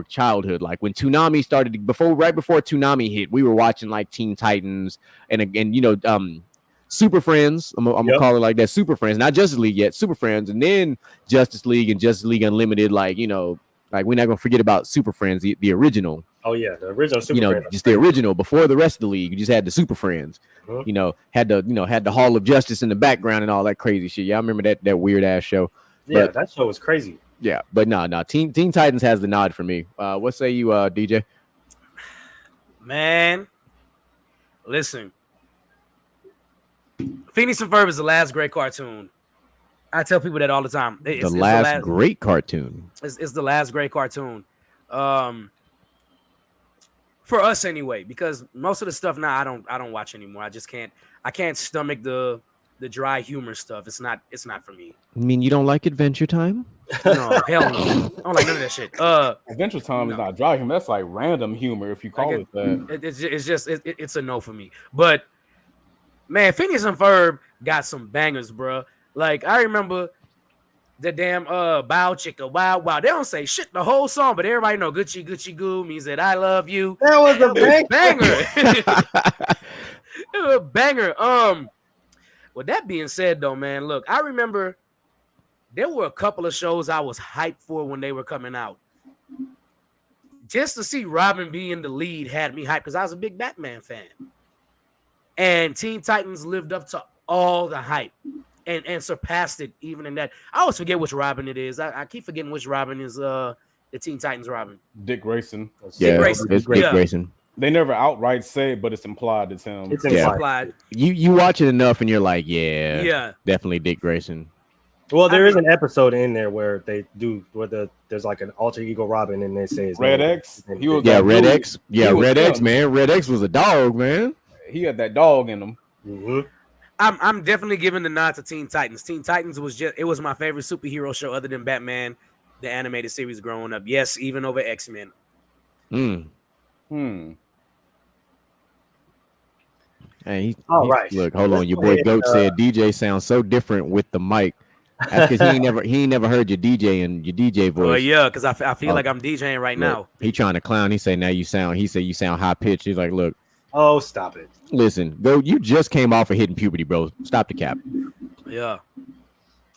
childhood. Like when Toonami started, right before Toonami hit, we were watching like Teen Titans and Super Friends. I'm gonna call it like that. Super Friends, not Justice League yet. Super Friends, and then Justice League and Justice League Unlimited. Like like we're not gonna forget about Super Friends, the original. Oh yeah, the original Super Friends. Just the original before the rest of the league. You just had the Super Friends. Mm-hmm. Had the Hall of Justice in the background and all that crazy shit. Yeah, I remember that weird ass show. Yeah, that show was crazy. Yeah, but no. Teen Titans has the nod for me. What say you, DJ? Man, listen. Phineas and Ferb is the last great cartoon. I tell people that all the time. It's the last great cartoon. It's the last great cartoon. For us anyway, because most of the stuff now I don't watch anymore. I can't stomach the dry humor stuff. It's not for me. I mean, you don't like Adventure Time? No, hell no. I don't like none of that shit. Adventure Time is not dry humor. That's like random humor if you call it that. It's a no for me. But man, Phineas and Ferb got some bangers, bro. Like I remember the damn bow chicka wow wow. They don't say shit the whole song, but everybody know Gucci Gucci Goo means that I love you. That was a banger. Banger. With that being said, though, man, look, I remember there were a couple of shows I was hyped for when they were coming out. Just to see Robin be in the lead had me hyped because I was a big Batman fan. And Teen Titans lived up to all the hype and surpassed it even in that. I always forget which Robin it is. I keep forgetting which Robin is the Teen Titans Robin. Dick Grayson. Yeah, Grayson. it's Dick Yeah. Grayson. They never outright say it, but it's implied it's him. It's Yeah. implied. You watch it enough and you're like, yeah, Yeah. definitely Dick Grayson. Well, there is an episode in there where there's like an alter ego Robin, and they say his Red name. X. He was Yeah, that Red dude. X. Yeah, He was Red X, him. man. Red X was a dog, man. He had that dog in him. Mm-hmm. I'm definitely giving the nod to Teen Titans. Teen Titans was my favorite superhero show other than Batman, the animated series growing up. Yes, even over X-Men. Hey, All right. Look, hold on. Let's Your go boy ahead, Goat said DJ sounds so different with the mic. That's because he ain't never heard your DJ and your DJ voice. Well, yeah, because I feel like I'm DJing right Look, now. he trying to clown. He said now you sound. He said you sound high pitched. He's like, look, Oh, stop it. listen, Goat, you just came off of hitting puberty, bro. Stop the cap. Yeah.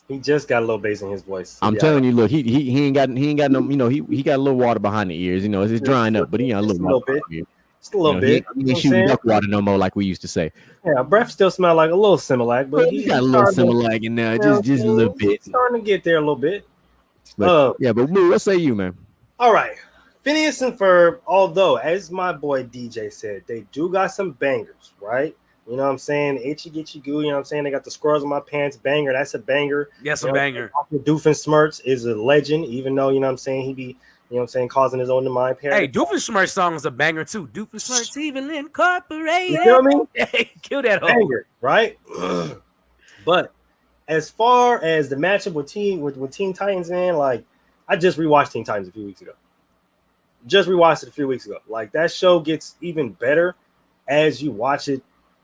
He just got a little bass in his voice. I'm telling you, look, he ain't got no, you know, he got a little water behind the ears. You know, it's drying up, but he got a Just little a little water. bit. Just a little bit. He You know ain't what I'm shooting saying? duck water no more like we used to say. Yeah, breath still smell like a little Similac, but He got a little Similac in there, just a little bit. Starting to get there a little bit. But, yeah, but Blue, what say you, man? All right. Phineas and Ferb, although, as my boy DJ said, they do got some bangers, right? You know what I'm saying? Itchy Gitchy Goo, you know what I'm saying? They got the Squirrels in My Pants banger. That's a banger. Yes, a You know, banger. Doofenshmirtz is a legend, even though, you know what I'm saying, he be, you know what I'm saying, causing his own mind. Hey, Doofenshmirtz song is a banger too. Doofenshmirtz even incorporated. You feel me? Hey, kill that hoe. Banger, right? But as far as the matchup with Teen Titans, man, like, I just rewatched Teen Titans a few weeks ago. Just rewatched it a few weeks ago. Like, that show gets even better as you watch it.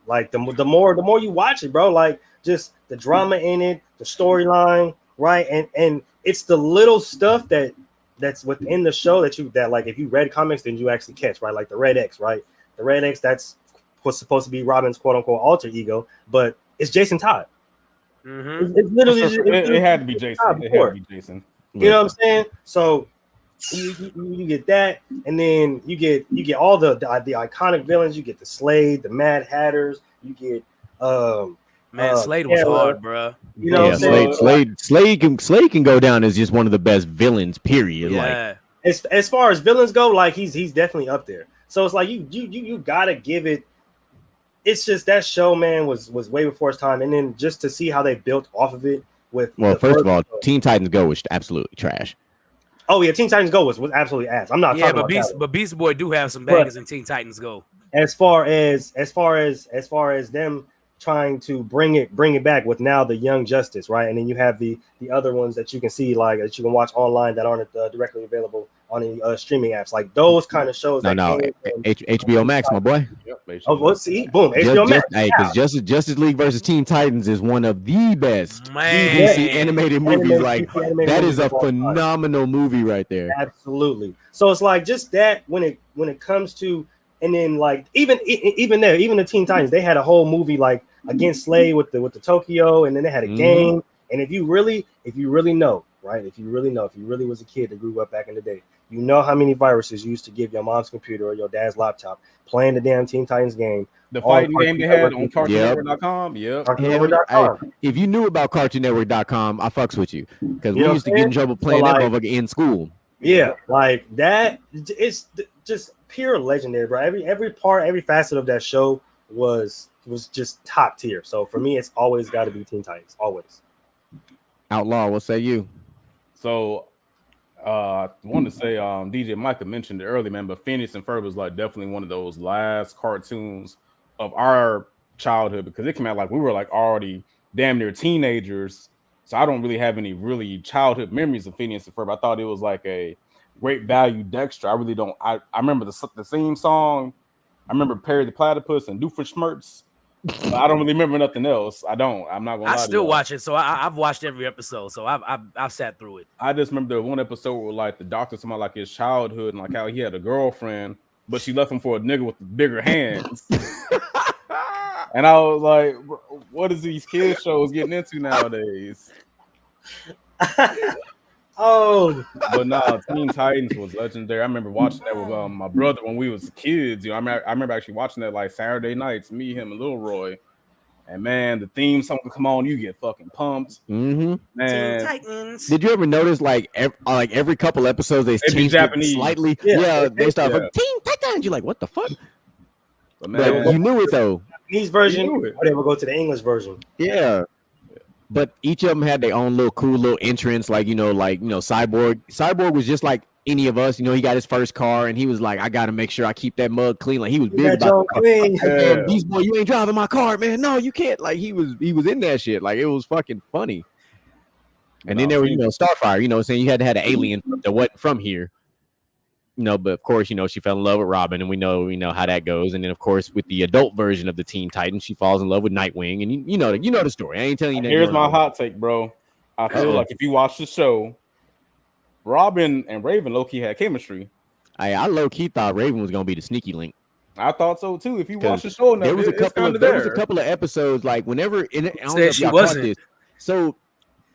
Like, the more you watch it, bro, like, just the drama in it, the storyline, right? And it's the little stuff that's within the show that like, if you read comics, then you actually catch, right? Like the Red X, right? The Red X, that's what's supposed to be Robin's quote unquote alter ego, but it's Jason Todd. Mm-hmm. It's literally It had to be Jason. It had to be Jason. You know what I'm saying? So you get that, and then you get all the iconic villains. You get the Slade, the Mad Hatters. You get Man, Slade was hard, bro. You know, Yeah, what I'm saying? Slade can go down as just one of the best villains. Period. Yeah. Like, As far as villains go, like he's definitely up there. So it's like you gotta give it. It's just that show, man, was way before its time, and then just to see how they built off of it with. well, the first of all, show. Teen Titans Go was absolutely trash. Oh yeah, Teen Titans Go was absolutely ass. I'm not Yeah, talking about that one. but Beast Boy do have some bangers in Teen Titans Go. As far as them trying to bring it back with now the Young Justice, right? And then you have the other ones that you can see, like, that you can watch online that aren't directly available on any streaming apps, like those kind of shows. No, HBO Max, my boy. Yep, Oh, let's see, boom, HBO Max. Because Justice League versus Teen Titans is one of the best Man. DC animated movies. Like, DC animated that movies is a of all time. phenomenal movie right there. Absolutely. So it's like just that when it comes to, and then like even the Teen Titans, they had a whole movie like against Slade with the Tokyo, and then they had a game. And if you really know, right? If you really was a kid that grew up back in the day, you know how many viruses you used to give your mom's computer or your dad's laptop playing the damn Teen Titans game. The fighting game they had on Yep. CartoonNetwork.com. Yep. CartoonNetwork.com. If you knew about CartoonNetwork.com, I fucks with you because You we know used to what get I'm in trouble saying? playing So, that like- motherfucker in school. Yeah, like that. It's just pure legendary, bro. Every part, every facet of that show was just top tier. So for me, it's always got to be Teen Titans, always. Outlaw, what say you? So I wanted to say DJ Micah mentioned it earlier, man, but Phineas and Ferb was like definitely one of those last cartoons of our childhood because it came out like we were like already damn near teenagers. So I don't really have any really childhood memories of Phineas and Ferb. I thought it was like a great value Dexter. I really don't. I remember the theme song. I remember Perry the Platypus and Doofenshmirtz. But I don't really remember nothing else. I'm not gonna lie I to still y'all. watch it, so I've watched every episode, so I've sat through it. I just remember the one episode where like the doctor talking about like his childhood and like how he had a girlfriend, but she left him for a nigga with bigger hands. And I was like, what is these kids shows getting into nowadays? Oh, But nah, Teen Titans was legendary. I remember watching that with my brother when we was kids. You know, I remember actually watching that like Saturday nights, me, him, and Lil Roy. And man, the theme song would come on, you get fucking pumped. Mm-hmm. Teen Man, Titans. Did you ever notice like every couple episodes they It'd be changed it Japanese. slightly? Yeah, they start yeah. from Teen Titans. You're like, what the fuck? but But man, you knew it though. Japanese version, You knew it. or they would go to the English version. Yeah. But each of them had their own little cool little entrance, like Cyborg. Cyborg was just like any of us. You know, he got his first car, and he was like, "I got to make sure I keep that mug clean." Like he was big That about Joe clean. Hey, man, Beast Boy, you ain't driving my car, man. No, you can't. Like he was in that shit. Like it was fucking funny. And then there was Starfire. Saying you had to have an alien that wasn't from here. But of course, she fell in love with Robin, and we know how that goes. And then, of course, with the adult version of the Teen Titans, she falls in love with Nightwing, and you know the story. I ain't telling you. Here's my hot take, bro. I feel like if you watch the show, Robin and Raven low-key had chemistry. I low-key thought Raven was gonna be the sneaky link. I thought so too. If you watch the show, there was a couple of episodes like whenever I don't know if she y'all wasn't. caught this. So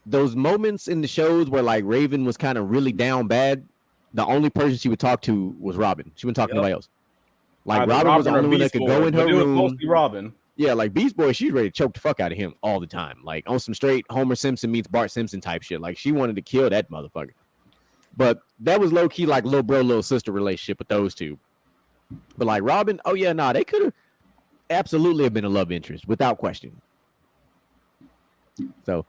those moments in the shows where like Raven was kind of really down bad. The only person she would talk to was Robin. She wouldn't talk to nobody else. Like Robin was the only one that could go in her room. Mostly Robin. Yeah, like Beast Boy, she's ready to choke the fuck out of him all the time. Like on some straight Homer Simpson meets Bart Simpson type shit. Like she wanted to kill that motherfucker. But that was low key like little bro, little sister relationship with those two. But like Robin, oh yeah, they could have absolutely have been a love interest without question. So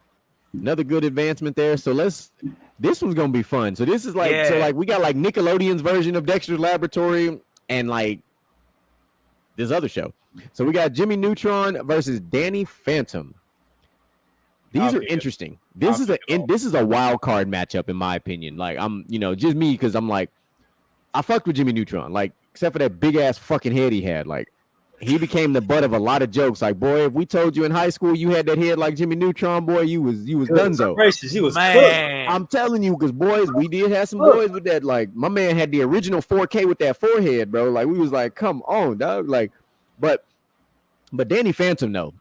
another good advancement there. So this one's gonna be fun. So this is like we got like Nickelodeon's version of Dexter's Laboratory and like this other show. So we got Jimmy Neutron versus Danny Phantom. These are interesting. This is a wild card matchup in my opinion. Like I'm, just me because I'm like, I fucked with Jimmy Neutron, like except for that big ass fucking head he had. Like he became the butt of a lot of jokes. Like, boy, if we told you in high school you had that head like Jimmy Neutron, boy, you was donezo. Gracious, he was Man. I'm telling you, because boys, we did have some boys with that. Like my man had the original 4K with that forehead, bro. Like we was like, come on, dog. Like, but Danny Phantom, though.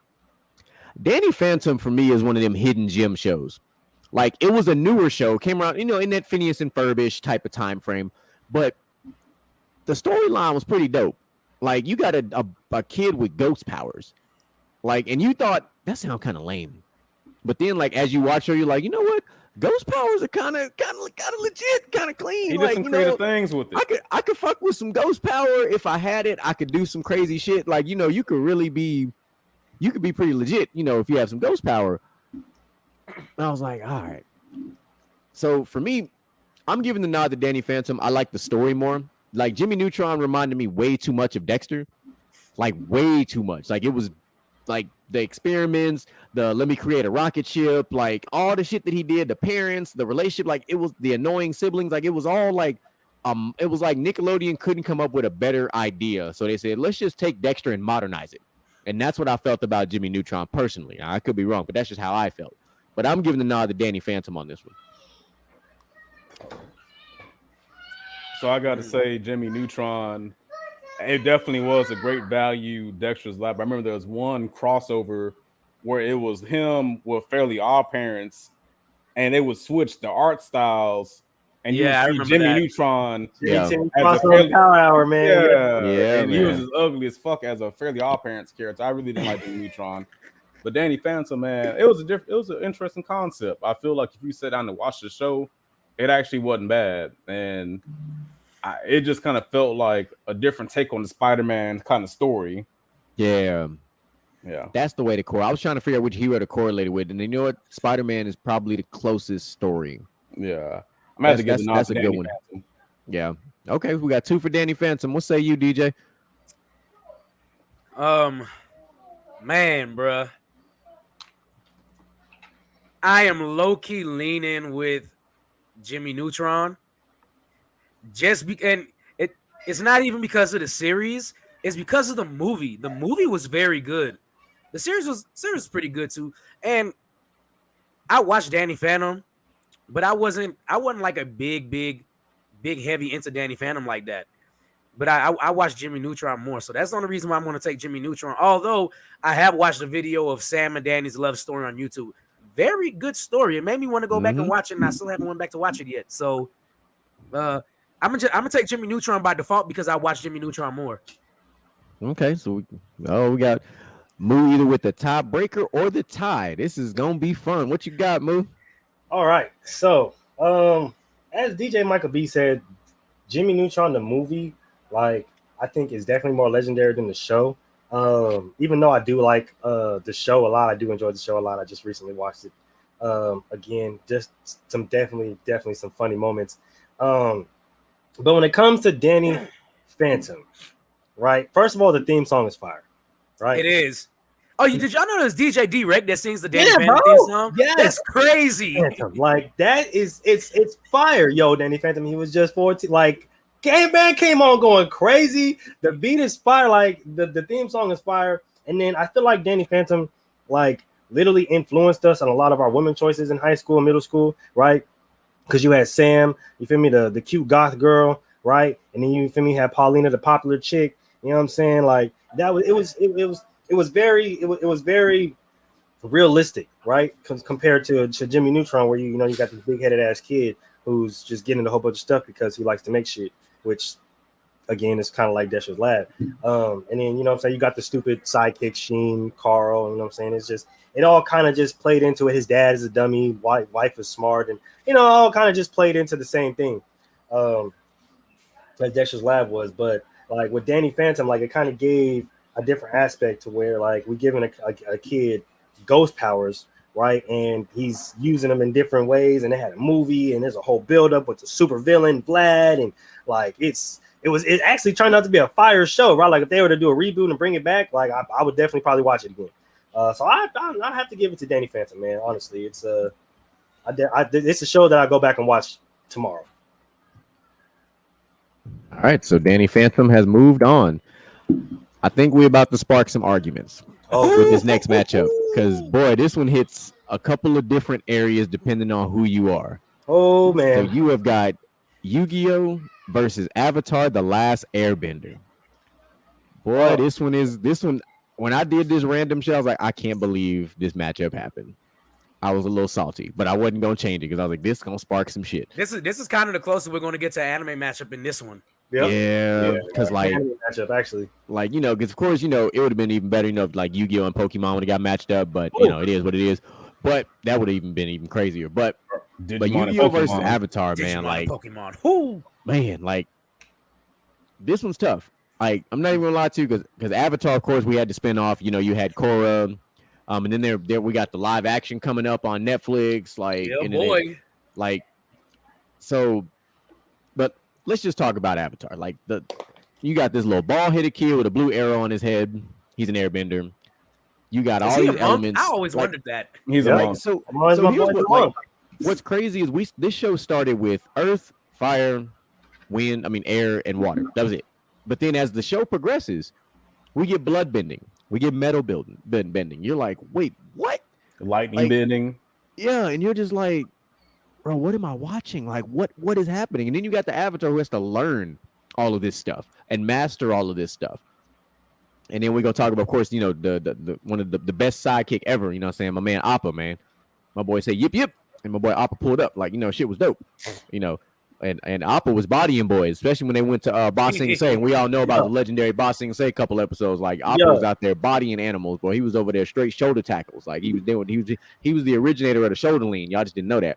Danny Phantom for me is one of them hidden gem shows. Like it was a newer show, came around, in that Phineas and Ferbish type of time frame, but the storyline was pretty dope. Like you got a kid with ghost powers, like, and you thought that sounded kind of lame, but then like as you watch her, you're like, you know what? Ghost powers are kind of legit, kind of clean. He did some creative things with it. I could fuck with some ghost power if I had it. I could do some crazy shit. Like you could really be. You could be pretty legit, if you have some ghost power. And I was like, all right. So for me, I'm giving the nod to Danny Phantom. I like the story more. Like Jimmy Neutron reminded me way too much of Dexter. Like way too much. Like it was like the experiments, the let me create a rocket ship, like all the shit that he did, the parents, the relationship, like it was the annoying siblings. Like it was all like, it was like Nickelodeon couldn't come up with a better idea. So they said, let's just take Dexter and modernize it. And that's what I felt about Jimmy Neutron personally. I could be wrong, but that's just how I felt. But I'm giving the nod to Danny Phantom on this one. So I got to say, Jimmy Neutron, it definitely was a great value. Dexter's Lab. I remember there was one crossover where it was him with Fairly Odd Parents, and it would switch the art styles. And you would see Jimmy Neutron Yeah. as a Fairly Power Hour, man. Yeah, and he was as ugly as fuck as a Fairly Odd Parents character. I really didn't like Jimmy Neutron, but Danny Phantom, man, it was an interesting concept. I feel like if you sit down and watch the show, it actually wasn't bad, and it just kind of felt like a different take on the Spider-Man kind of story. Yeah. Yeah, that's the way to correlate. I was trying to figure out which hero to correlate it with, and you know what? Spider-Man is probably the closest story. Yeah. I'm gonna have to give that's a good one. Phantom. Yeah. Okay, we got 2 for Danny Phantom. What say you, DJ? Man, bruh. I am low-key leaning with Jimmy Neutron. And it's not even because of the series, it's because of the movie. The movie was very good. The series was pretty good too. And I watched Danny Phantom, but I wasn't like a big heavy into Danny Phantom like that. But I watch Jimmy Neutron more, so that's the only reason why I'm going to take Jimmy Neutron. Although I have watched a video of Sam and Danny's love story on YouTube, very good story. It made me want to go back and watch it, and I still haven't went back to watch it yet. So, I'm gonna take Jimmy Neutron by default because I watch Jimmy Neutron more. Okay, so we got Moo either with the tiebreaker or the tie. This is gonna be fun. What you got, Moo? All right, so as DJ Michael B said, Jimmy Neutron the movie, like, I think is definitely more legendary than the show. Even though I do like the show a lot, I do enjoy the show a lot. I just recently watched it again. Just some definitely some funny moments. But when it comes to Danny Phantom, right? First of all, the theme song is fire, right? It is. Oh, did y'all know there's DJ D-Rec that sings the Danny Phantom bro. theme song? Yes. That's crazy. Phantom, like that is it's fire, yo. Danny Phantom, he was just 14. Like, Game Band came on going crazy. The beat is fire, like the theme song is fire. And then I feel like Danny Phantom, like, literally influenced us on a lot of our women choices in high school and middle school, right? Because you had Sam, you feel me, the cute goth girl, right? And then you feel me, had Paulina, the popular chick. You know what I'm saying? Like, that was it was very realistic, right? Compared to Jimmy Neutron, where you got this big headed ass kid who's just getting a whole bunch of stuff because he likes to make shit, which again is kind of like Dexter's Lab. And then, you know what I'm saying, you got the stupid sidekick Sheen, Carl, you know what I'm saying? It's just, it all kind of just played into it. His dad is a dummy, wife is smart, and all kind of just played into the same thing. Like Dexter's Lab was, but like with Danny Phantom, like it kind of gave a different aspect to where, like, we giving a kid ghost powers, right? And he's using them in different ways, and they had a movie, and there's a whole build-up with the super villain Vlad, and like it actually turned out to be a fire show, right? Like, if they were to do a reboot and bring it back, like I would definitely probably watch it again. So I have to give it to Danny Phantom, man. Honestly, it's it's a show that I go back and watch tomorrow. All right, so Danny Phantom has moved on. I think we're about to spark some arguments with this next matchup, because boy, this one hits a couple of different areas depending on who you are. Oh man! So you have got Yu-Gi-Oh versus Avatar: The Last Airbender. Boy, this one. When I did this random show, I was like, I can't believe this matchup happened. I was a little salty, but I wasn't gonna change it because I was like, this is gonna spark some shit. This is kind of the closest we're going to get to an anime matchup in this one. Yep. Yeah, because like matchup actually, like because of course it would have been even better, if like Yu-Gi-Oh and Pokemon would have got matched up, but it is what it is. But that would have even been even crazier. But Yu-Gi-Oh versus Avatar, man, like Pokemon, whoo, man, like this one's tough. Like, I'm not even gonna lie to you, because Avatar, of course, we had to spin off. You had Korra, and then there we got the live action coming up on Netflix. Like, so. But let's just talk about Avatar. Like, you got this little ball-headed kid with a blue arrow on his head. He's an airbender. You got all these elements. I always wondered that. He's a monk. So here's what's crazy is this show started with earth, fire, wind, air, and water. That was it. But then as the show progresses, we get blood bending. We get metal bending. You're like, wait, what? Lightning bending. Yeah, and you're just like, bro, what am I watching? Like, what is happening? And then you got the Avatar who has to learn all of this stuff and master all of this stuff. And then we're gonna talk about, of course, the one of the best sidekick ever. You know what I'm saying? My man Appa, man. My boy said yip yip, and my boy Appa pulled up like, shit was dope. And Appa was bodying boys, especially when they went to Ba Sing Se. And we all know about the legendary Ba Sing Se couple episodes. Like, Appa was out there bodying animals, boy. He was over there straight shoulder tackles. Like, he was the originator of the shoulder lean. Y'all just didn't know that.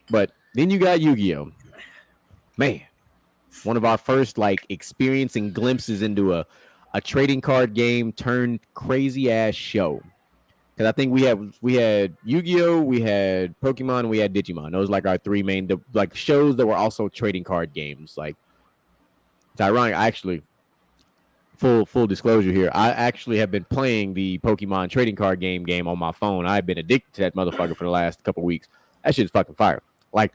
But then you got Yu-Gi-Oh. Man, one of our first like experiencing glimpses into a trading card game turned crazy ass show. Because I think we had Yu-Gi-Oh, we had Pokemon, and we had Digimon. Those like our three main shows that were also trading card games. Like, it's ironic. I actually, full disclosure here, I actually have been playing the Pokemon trading card game on my phone. I've been addicted to that motherfucker for the last couple weeks. That shit's fucking fire. Like,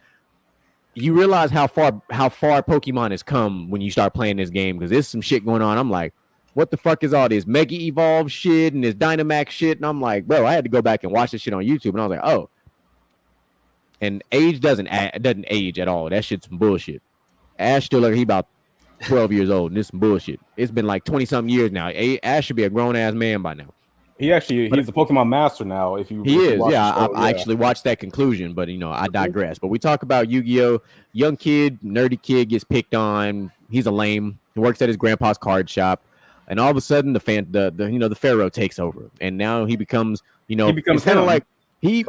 you realize how far Pokemon has come when you start playing this game, because there's some shit going on. I'm like, what the fuck is all this Mega Evolve shit and this Dynamax shit? And I'm like, bro, I had to go back and watch this shit on YouTube. And I was like, oh. And age doesn't age at all. That shit's some bullshit. Ash still like he about 12 years old. And this is some bullshit. It's been like 20 something years now. Ash should be a grown ass man by now. He's a Pokemon master now. If you watch I actually watched that conclusion, but I digress. But we talk about Yu-Gi-Oh. Young kid, nerdy kid gets picked on. He's a lame. He works at his grandpa's card shop, and all of a sudden the Pharaoh takes over, and now he becomes kind of like here's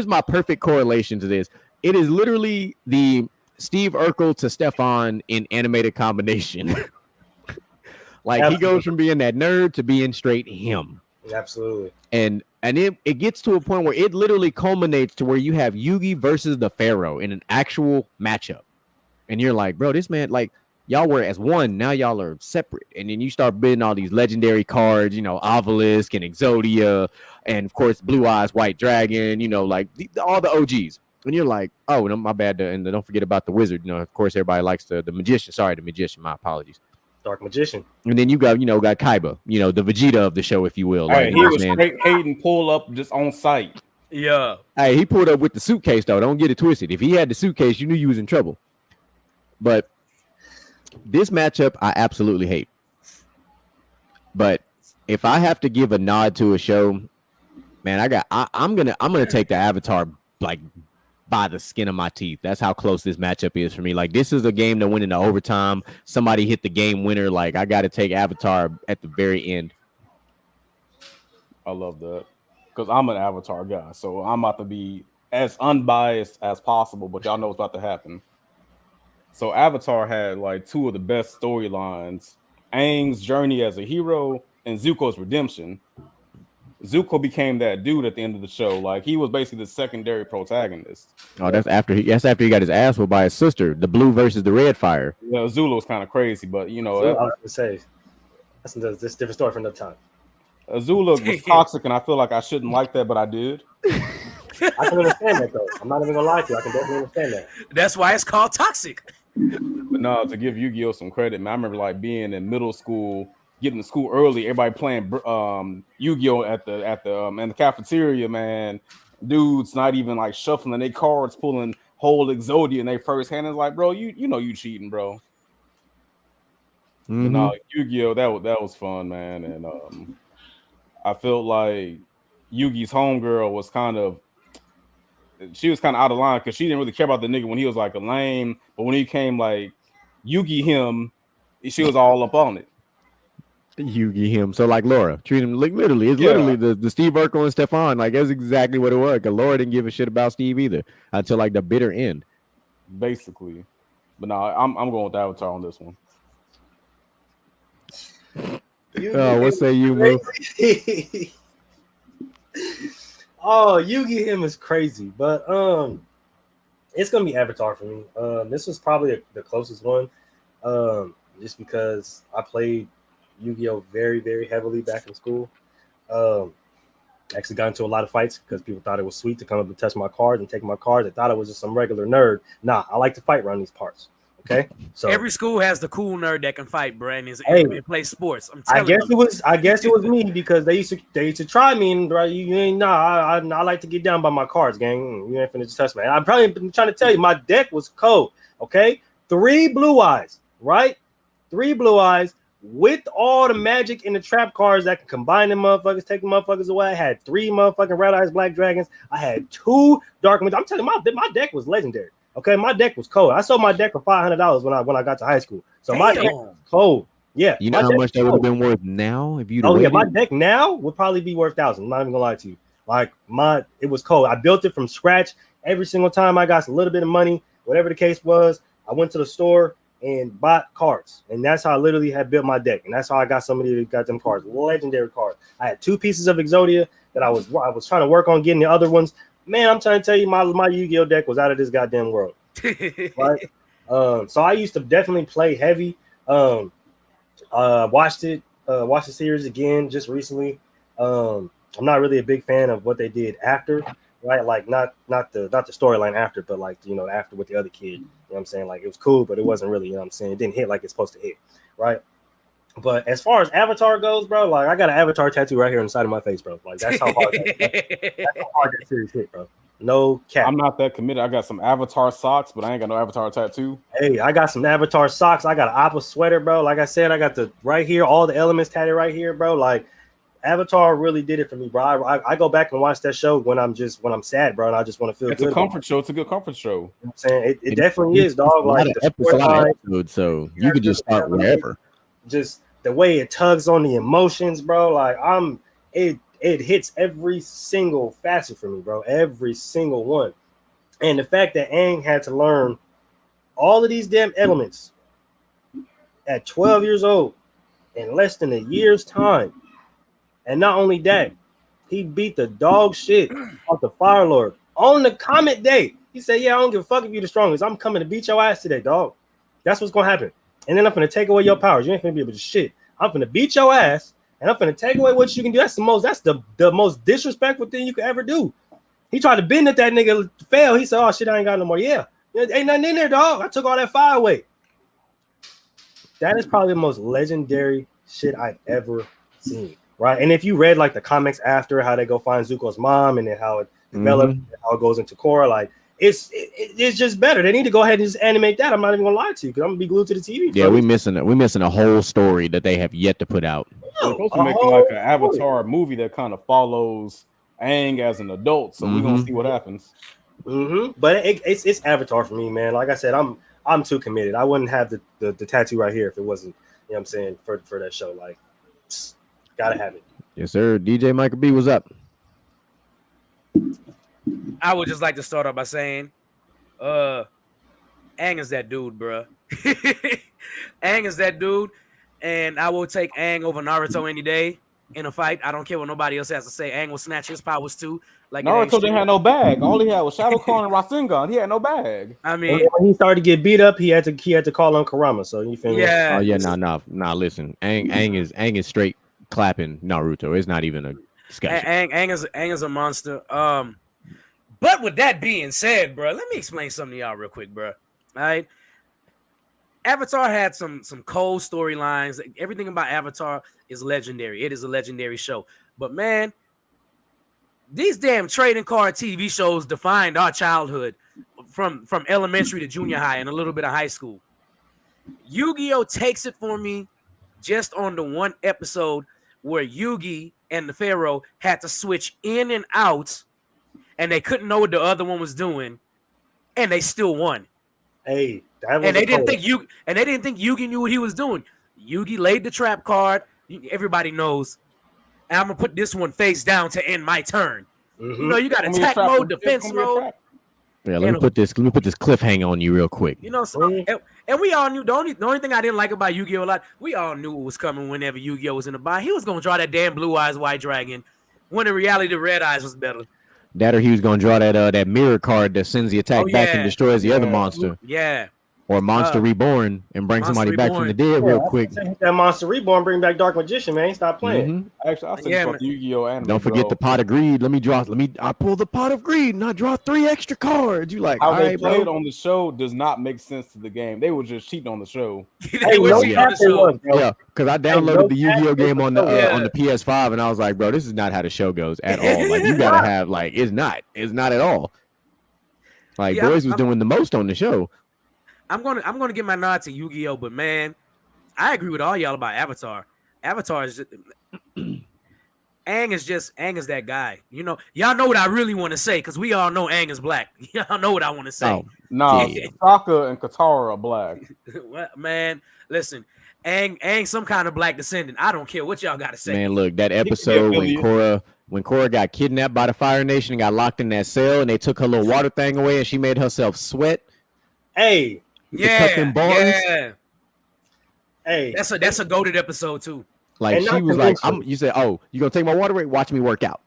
my perfect correlation to this. It is literally the Steve Urkel to Stefan in animated combination. Like Absolutely. He goes from being that nerd to being straight him. Absolutely. And it gets to a point where it literally culminates to where you have Yugi versus the Pharaoh in an actual matchup. And you're like, bro, this man, like, y'all were as one, now y'all are separate. And then you start bidding all these legendary cards, Obelisk and Exodia, and of course, Blue Eyes White Dragon, like all the OGs. And you're like, oh, no, my bad. And don't forget about the wizard. Of course, everybody likes the magician. Sorry, the magician. My apologies. Dark Magician. And then you got Kaiba, the Vegeta of the show, if you will. Like, he was straight hating pull up just on site. Yeah. Hey, he pulled up with the suitcase, though. Don't get it twisted. If he had the suitcase, you knew you was in trouble. But this matchup, I absolutely hate. But if I have to give a nod to a show, man, I'm gonna take the Avatar like by the skin of my teeth. That's how close this matchup is for me. Like, this is a game that went into overtime. Somebody hit the game winner. Like, I got to take Avatar at the very end. I love that because I'm an Avatar guy, so I'm about to be as unbiased as possible. But y'all know what's about to happen. So Avatar had like two of the best storylines: Aang's journey as a hero and Zuko's redemption. Zuko became that dude at the end of the show. Like, he was basically the secondary protagonist. Oh, that's after he got his ass whipped by his sister. The blue versus the red fire. Yeah, Zulu was kind of crazy, but I was going to say that's a different story for another time. Zulu was toxic, and I feel like I shouldn't like that, but I did. I can understand that though. I'm not even gonna lie to you. I can definitely understand that. That's why it's called toxic. But no, to give Yu-Gi-Oh some credit, man, I remember like being in middle school. Getting to school early, everybody playing Yu-Gi-Oh at the in the cafeteria, man. Dudes not even like shuffling their cards, pulling whole Exodia in their first hand. It's like, bro, you know you cheating, bro. Mm-hmm. No, Yu-Gi-Oh, that was fun, man. And I felt like Yugi's homegirl was kind of out of line because she didn't really care about the nigga when he was like a lame, but when he came like Yugi him, she was all up on it. Yugi him. So like Laura, treat him like literally. It's literally the Steve Urkel and Stefan. Like, that's exactly what it was. Cause Laura didn't give a shit about Steve either until like the bitter end. Basically. But no, I'm going with Avatar on this one. What say you, Mo? Oh, Yugi him is crazy. But it's gonna be Avatar for me. This was probably the closest one. Just because I played Yu-Gi-Oh very, very heavily back in school. Actually got into a lot of fights because people thought it was sweet to come up and touch my cards and take my cards. They thought I was just some regular nerd. Nah, I like to fight around these parts. Okay, so every school has the cool nerd that can fight, Brandon. And play sports. I guess it was me because they used to try me and right. You ain't I like to get down by my cards, gang. You ain't finna just touch me. I'm probably been trying to tell you my deck was cold. Okay, 3 blue eyes, right? 3 blue eyes. With all the magic and the trap cards that can combine them motherfuckers, take the motherfuckers away. I had 3 motherfucking Red Eyes Black Dragons. I had 2 Dark Moons. I'm telling you, my deck was legendary. Okay, my deck was cold. I sold my deck for $500 when I got to high school. So my deck was cold. Yeah. You know how much that would have been worth now if you'd yeah, my deck now would probably be worth thousands. I'm not even gonna lie to you. Like, it was cold. I built it from scratch. Every single time I got a little bit of money, whatever the case was, I went to the store and bought cards, and that's how I literally had built my deck, and that's how I got some of these goddamn cards, legendary cards. I had 2 pieces of Exodia that I was trying to work on getting the other ones. Man, I'm trying to tell you, my Yu-Gi-Oh deck was out of this goddamn world. Right? So I used to definitely play heavy. Watched the series again just recently. I'm not really a big fan of what they did after. Right, like not the storyline after, but like, after with the other kid. You know what I'm saying? Like, it was cool, but it wasn't really, you know what I'm saying? It didn't hit like it's supposed to hit, right? But as far as Avatar goes, bro, like, I got an Avatar tattoo right here on the side of my face, bro. Like, that's how hard that series hit, bro. No cap. I'm not that committed. I got some Avatar socks, but I ain't got no Avatar tattoo. Hey, I got some Avatar socks. I got an Appa sweater, bro. Like I said, I got the right here, all the elements tatted right here, bro. Like Avatar really did it for me, bro. I go back and watch that show when I'm sad, bro, and I just want to feel It's good. a comfort show. It's a good comfort show. You know what I'm saying it definitely is, dog. A lot Like of the episodes, so you could just start wherever. Just the way it tugs on the emotions, bro. Like it hits every single facet for me, bro. Every single one. And the fact that Aang had to learn all of these damn elements at 12 years old in less than a year's time. And not only that, he beat the dog shit off the Fire Lord on the Comet Day. He said, yeah, I don't give a fuck if you're the strongest. I'm coming to beat your ass today, dog. That's what's going to happen. And then I'm going to take away your powers. You ain't going to be able to shit. I'm going to beat your ass, and I'm going to take away what you can do. That's the most disrespectful thing you could ever do. He tried to bend at that nigga, fail. He said, oh, shit, I ain't got no more. Yeah, ain't nothing in there, dog. I took all that fire away. That is probably the most legendary shit I've ever seen. Right, and if you read like the comics after how they go find Zuko's mom and then how it develops, how it goes into Korra, like it's just better. They need to go ahead and just animate that. I'm not even gonna lie to you because I'm gonna be glued to the TV. Yeah, we're missing a whole story that they have yet to put out. They're supposed to make like an Avatar movie that kind of follows Aang as an adult, so we're gonna see what happens. But it's Avatar for me, man. Like I said, I'm too committed. I wouldn't have the tattoo right here if it wasn't, you know what I'm saying, for that show. Like, gotta have it. Yes, sir. DJ Michael B, what's up? I would just like to start off by saying, Aang is that dude, bro. Aang is that dude, and I will take Aang over Naruto any day in a fight. I don't care what nobody else has to say. Aang will snatch his powers too. Like Naruto didn't have no bag. All he had was Shadow Clone and Rasengan. He had no bag. I mean, when he started to get beat up, he had to call on Kurama. So you feel me? Yeah. Oh yeah, nah. Listen, Aang is straight clapping Naruto. It's not even a discussion. Aang is a monster. But with that being said, bro, let me explain something to y'all real quick, bro. All right. Avatar had some cold storylines. Everything about Avatar is legendary. It is a legendary show. But man, these damn trading card TV shows defined our childhood from elementary to junior high and a little bit of high school. Yu-Gi-Oh takes it for me just on the one episode where Yugi and the Pharaoh had to switch in and out, and they couldn't know what the other one was doing, and they still won. Hey, that was and they didn't think Yugi knew what he was doing. Yugi laid the trap card. Everybody knows. And I'm gonna put this one face down to end my turn. You know, you got attack mode, defense mode. Yeah, let me put this cliffhanger on you real quick. You know, so, and we all knew the only thing I didn't like about Yu-Gi-Oh! A lot, we all knew what was coming whenever Yu-Gi-Oh! Was in the buy. He was gonna draw that damn blue eyes white dragon, when in reality the red eyes was better. That or he was gonna draw that mirror card that sends the attack back and destroys the other monster. Yeah. Or Monster Reborn and bring somebody back from the dead real quick. That Monster Reborn bring back Dark Magician, man. Stop playing. Actually, I think Yu-Gi-Oh! Anime. Don't forget the pot of greed. I pull the pot of greed and I draw 3 extra cards. You like how they played on the show does not make sense to the game. They were just cheating on the show. They were cheating on the show. Yeah, because I downloaded the Yu-Gi-Oh! Game on the PS5 and I was like, bro, this is not how the show goes at all. Like you gotta have it's not at all. Like boys was doing the most on the show. I'm gonna give my nod to Yu-Gi-Oh, but man, I agree with all y'all about Avatar. Avatar is just, Aang is that guy. You know, y'all know what I really want to say because we all know Aang is black. Y'all know what I want to say. Oh, nah, Sokka and Katara are black. What, man? Listen, Aang some kind of black descendant. I don't care what y'all got to say. Man, look, that episode when Korra got kidnapped by the Fire Nation and got locked in that cell and they took her little water thing away and she made herself sweat. Hey. Yeah. Hey, that's a goated episode too. Like she was like, you said, "Oh, you gonna take my water away? Watch me work out."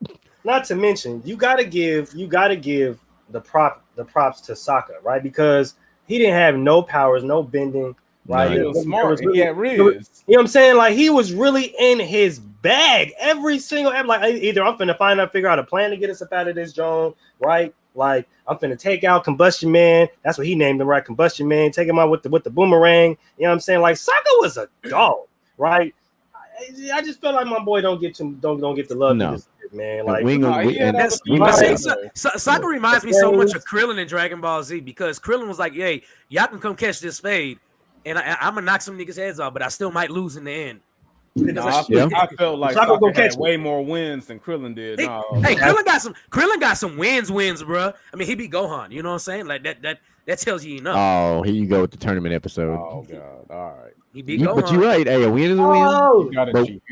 Not to mention, you gotta give the props to Sokka, right? Because he didn't have no powers, no bending, right? No, he was smart. He had Riz. You know what I'm saying? Like he was really in his bag every single. Like either I'm finna figure out a plan to get us up out of this zone, right? Like I'm finna take out Combustion Man. That's what he named him, right? Combustion Man. Take him out with the boomerang. You know what I'm saying? Like Sokka was a dog, right? I just feel like my boy don't get the love. No, man. Like Sokka reminds me so much of Krillin in Dragon Ball Z because Krillin was like, "Hey, y'all can come catch this fade, and I'm gonna knock some niggas' heads off, but I still might lose in the end." I felt like Sokka had way more wins than Krillin did. Krillin got some wins, bro. I mean, he beat Gohan. You know what I'm saying? Like that tells you enough. Oh, here you go with the tournament episode. Oh god, all right. He beat Gohan. But you're right. Hey, a win is a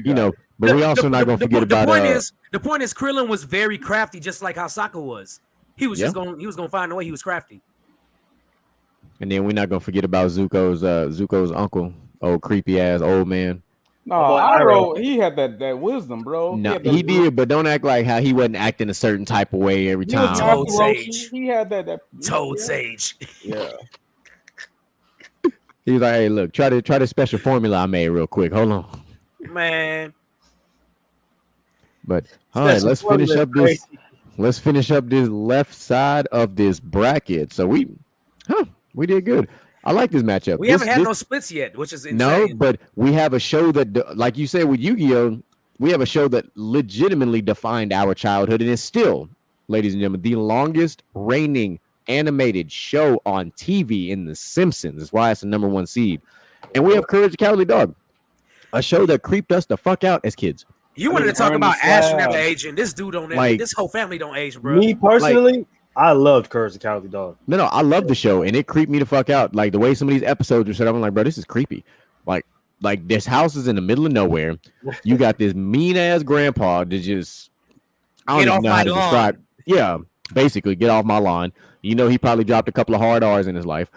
win. But we also not gonna forget about the point is Krillin was very crafty, just like how Sokka was. He was gonna find a way. He was crafty. And then we're not gonna forget about Zuko's uncle, old creepy ass old man. No, Iroh, he had that wisdom, bro. No, he did, but don't act like how he wasn't acting a certain type of way every time. Toad Sage. He had that Toad Sage. Yeah. He was like, "Hey, look, try the special formula I made real quick. Hold on, man." But all right, let's finish up this. Let's finish up this left side of this bracket. So we did good. I like this matchup. We haven't had no splits yet, which is insane. No, but we have a show that, like you said with Yu-Gi-Oh, we have a show that legitimately defined our childhood and is still, ladies and gentlemen, the longest reigning animated show on TV in The Simpsons. That's why it's the number 1 seed. And we have Courage the Cowardly Dog, a show that creeped us the fuck out as kids. You wanted to talk about Ash never aging. This dude don't age. This whole family don't age, bro. Me personally, I loved Courage the Cowardly Dog. No, I love the show, and it creeped me the fuck out. Like the way some of these episodes were set up, I'm like, bro, this is creepy. Like this house is in the middle of nowhere. You got this mean ass grandpa that just I don't even know how to describe. Yeah, basically, get off my lawn. You know, he probably dropped a couple of hard R's in his life.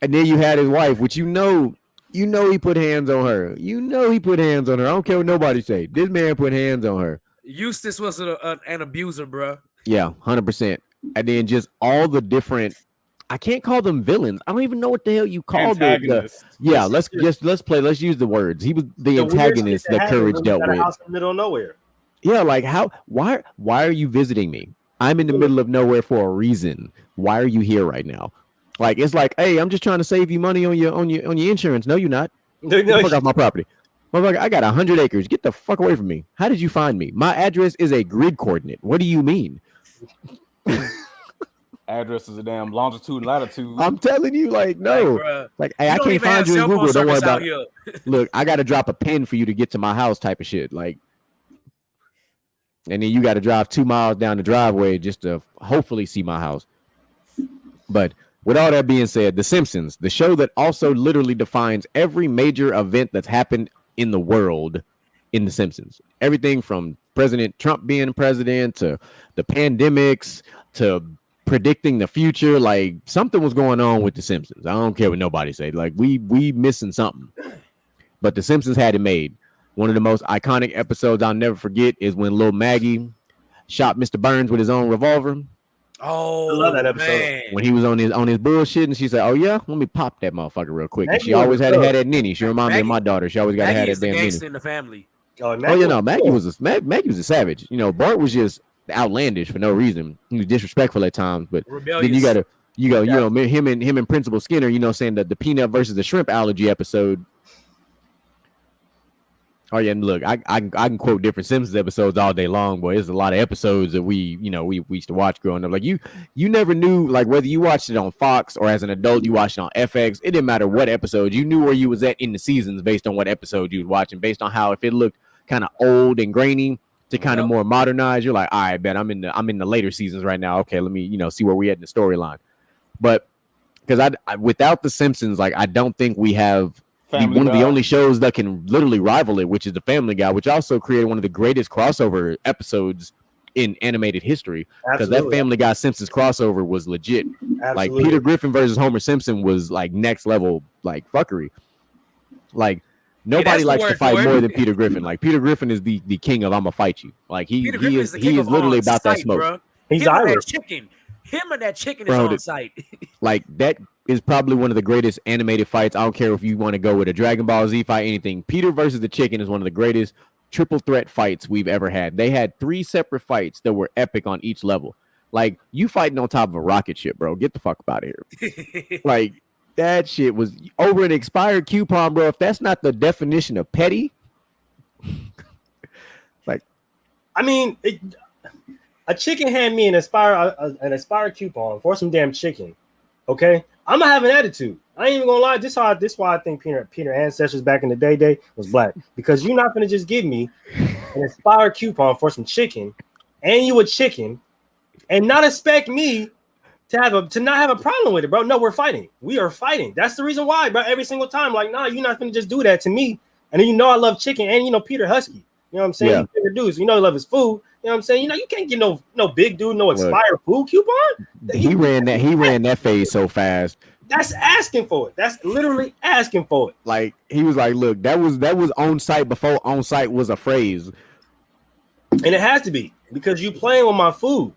And then you had his wife, which you know he put hands on her. You know he put hands on her. I don't care what nobody say. This man put hands on her. Eustace was an abuser, bro. Yeah, 100%. And then just all the different. I can't call them villains. I don't even know what the hell you call them. Yeah, let's play. Let's use the words. He was the antagonist that Courage dealt with. House in the middle of nowhere. Yeah, like how? Why are you visiting me? I'm in the middle of nowhere for a reason. Why are you here right now? Like it's like, hey, I'm just trying to save you money on your insurance. No, you're not. Get the fuck off my property. Motherfucker, I got 100 acres. Get the fuck away from me. How did you find me? My address is a grid coordinate. What do you mean? Address is a damn longitude and latitude. I'm telling you, like, no. Like, hey, I can't find you in Google. Don't worry about it. Look, I got to drop a pin for you to get to my house type of shit. Like, and then you got to drive 2 miles down the driveway just to hopefully see my house. But with all that being said, The Simpsons, the show that also literally defines every major event that's happened in the world in The Simpsons. Everything from President Trump being president to the pandemics to predicting the future. Like something was going on with The Simpsons. I don't care what nobody say. Like we missing something. But The Simpsons had it made. One of the most iconic episodes I'll never forget is when Lil Maggie shot Mr. Burns with his own revolver. Oh, I love that episode. Man. When he was on his bullshit, and she said, "Oh yeah, let me pop that motherfucker real quick." And she always had to have that ninny. She reminded me of my daughter. She always got to have that damn ninny. In the family. Maggie was a savage. You know, Bart was just outlandish for no reason. He was disrespectful at times, but rebellious. Then you know, him and Principal Skinner. You know, saying that the peanut versus the shrimp allergy episode. Oh yeah, and look, I can quote different Simpsons episodes all day long, boy. There's a lot of episodes that we used to watch growing up. Like you never knew, like whether you watched it on Fox or as an adult you watched it on FX. It didn't matter what episode. You knew where you was at in the seasons based on what episode you was watching, based on how if it looked kind of old and grainy to kind of more modernized. You're like, all right, bet I'm in the later seasons right now. Okay, let me see where we at in the storyline. But because I without the Simpsons, like I don't think we have. One of the only shows that can literally rival it, which is the Family Guy, which also created one of the greatest crossover episodes in animated history. Because that Family Guy Simpsons crossover was legit. Absolutely. Like Peter Griffin versus Homer Simpson was like next level, like fuckery. Like nobody likes to fight more than Peter Griffin. Like Peter Griffin is the king of I'm gonna fight you. Like he is literally about that smoke. Bro. He's Irish. Him and that chicken is on site. Like that is probably one of the greatest animated fights. I don't care if you want to go with a Dragon Ball Z fight, anything. Peter versus the chicken is one of the greatest triple threat fights we've ever had. They had 3 separate fights that were epic on each level. Like you fighting on top of a rocket ship, bro. Get the fuck out of here. Like That shit was over an expired coupon, bro. If that's not the definition of petty, like, I mean, a chicken hand me an expired coupon for some damn chicken. Okay, I'm gonna have an attitude. I ain't even gonna lie. This why I think Peter ancestors back in the day was black, because you're not gonna just give me an expired coupon for some chicken, and you a chicken, and not expect me to not have a problem with it, bro. No, we're fighting. We are fighting. That's the reason why, bro. Every single time, like, nah, you're not gonna just do that to me. And then I love chicken, and Peter Husky. You know what I'm saying? Yeah. Peter dudes, he love his food. You know what I'm saying? You can't get no big dude, no expired food coupon. He ran that phase so fast. That's asking for it. That's literally asking for it. Like, he was like, look, that was on site before on site was a phrase. And it has to be, because you playing with my food.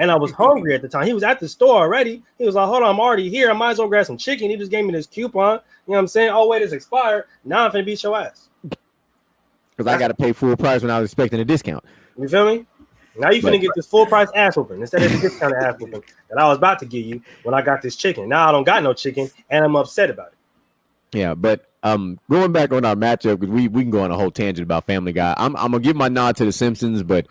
And I was hungry at the time. He was at the store already. He was like, hold on, I'm already here. I might as well grab some chicken. He just gave me this coupon. You know what I'm saying? Oh, wait, it's expired. Now I'm finna beat your ass. Because I got to pay full price when I was expecting a discount. You feel me? Now you finna get this full price ass whooping instead of the discounted ass whooping that I was about to give you when I got this chicken. Now I don't got no chicken, and I'm upset about it. Yeah, but going back on our matchup, because we can go on a whole tangent about Family Guy. I'm gonna give my nod to The Simpsons, but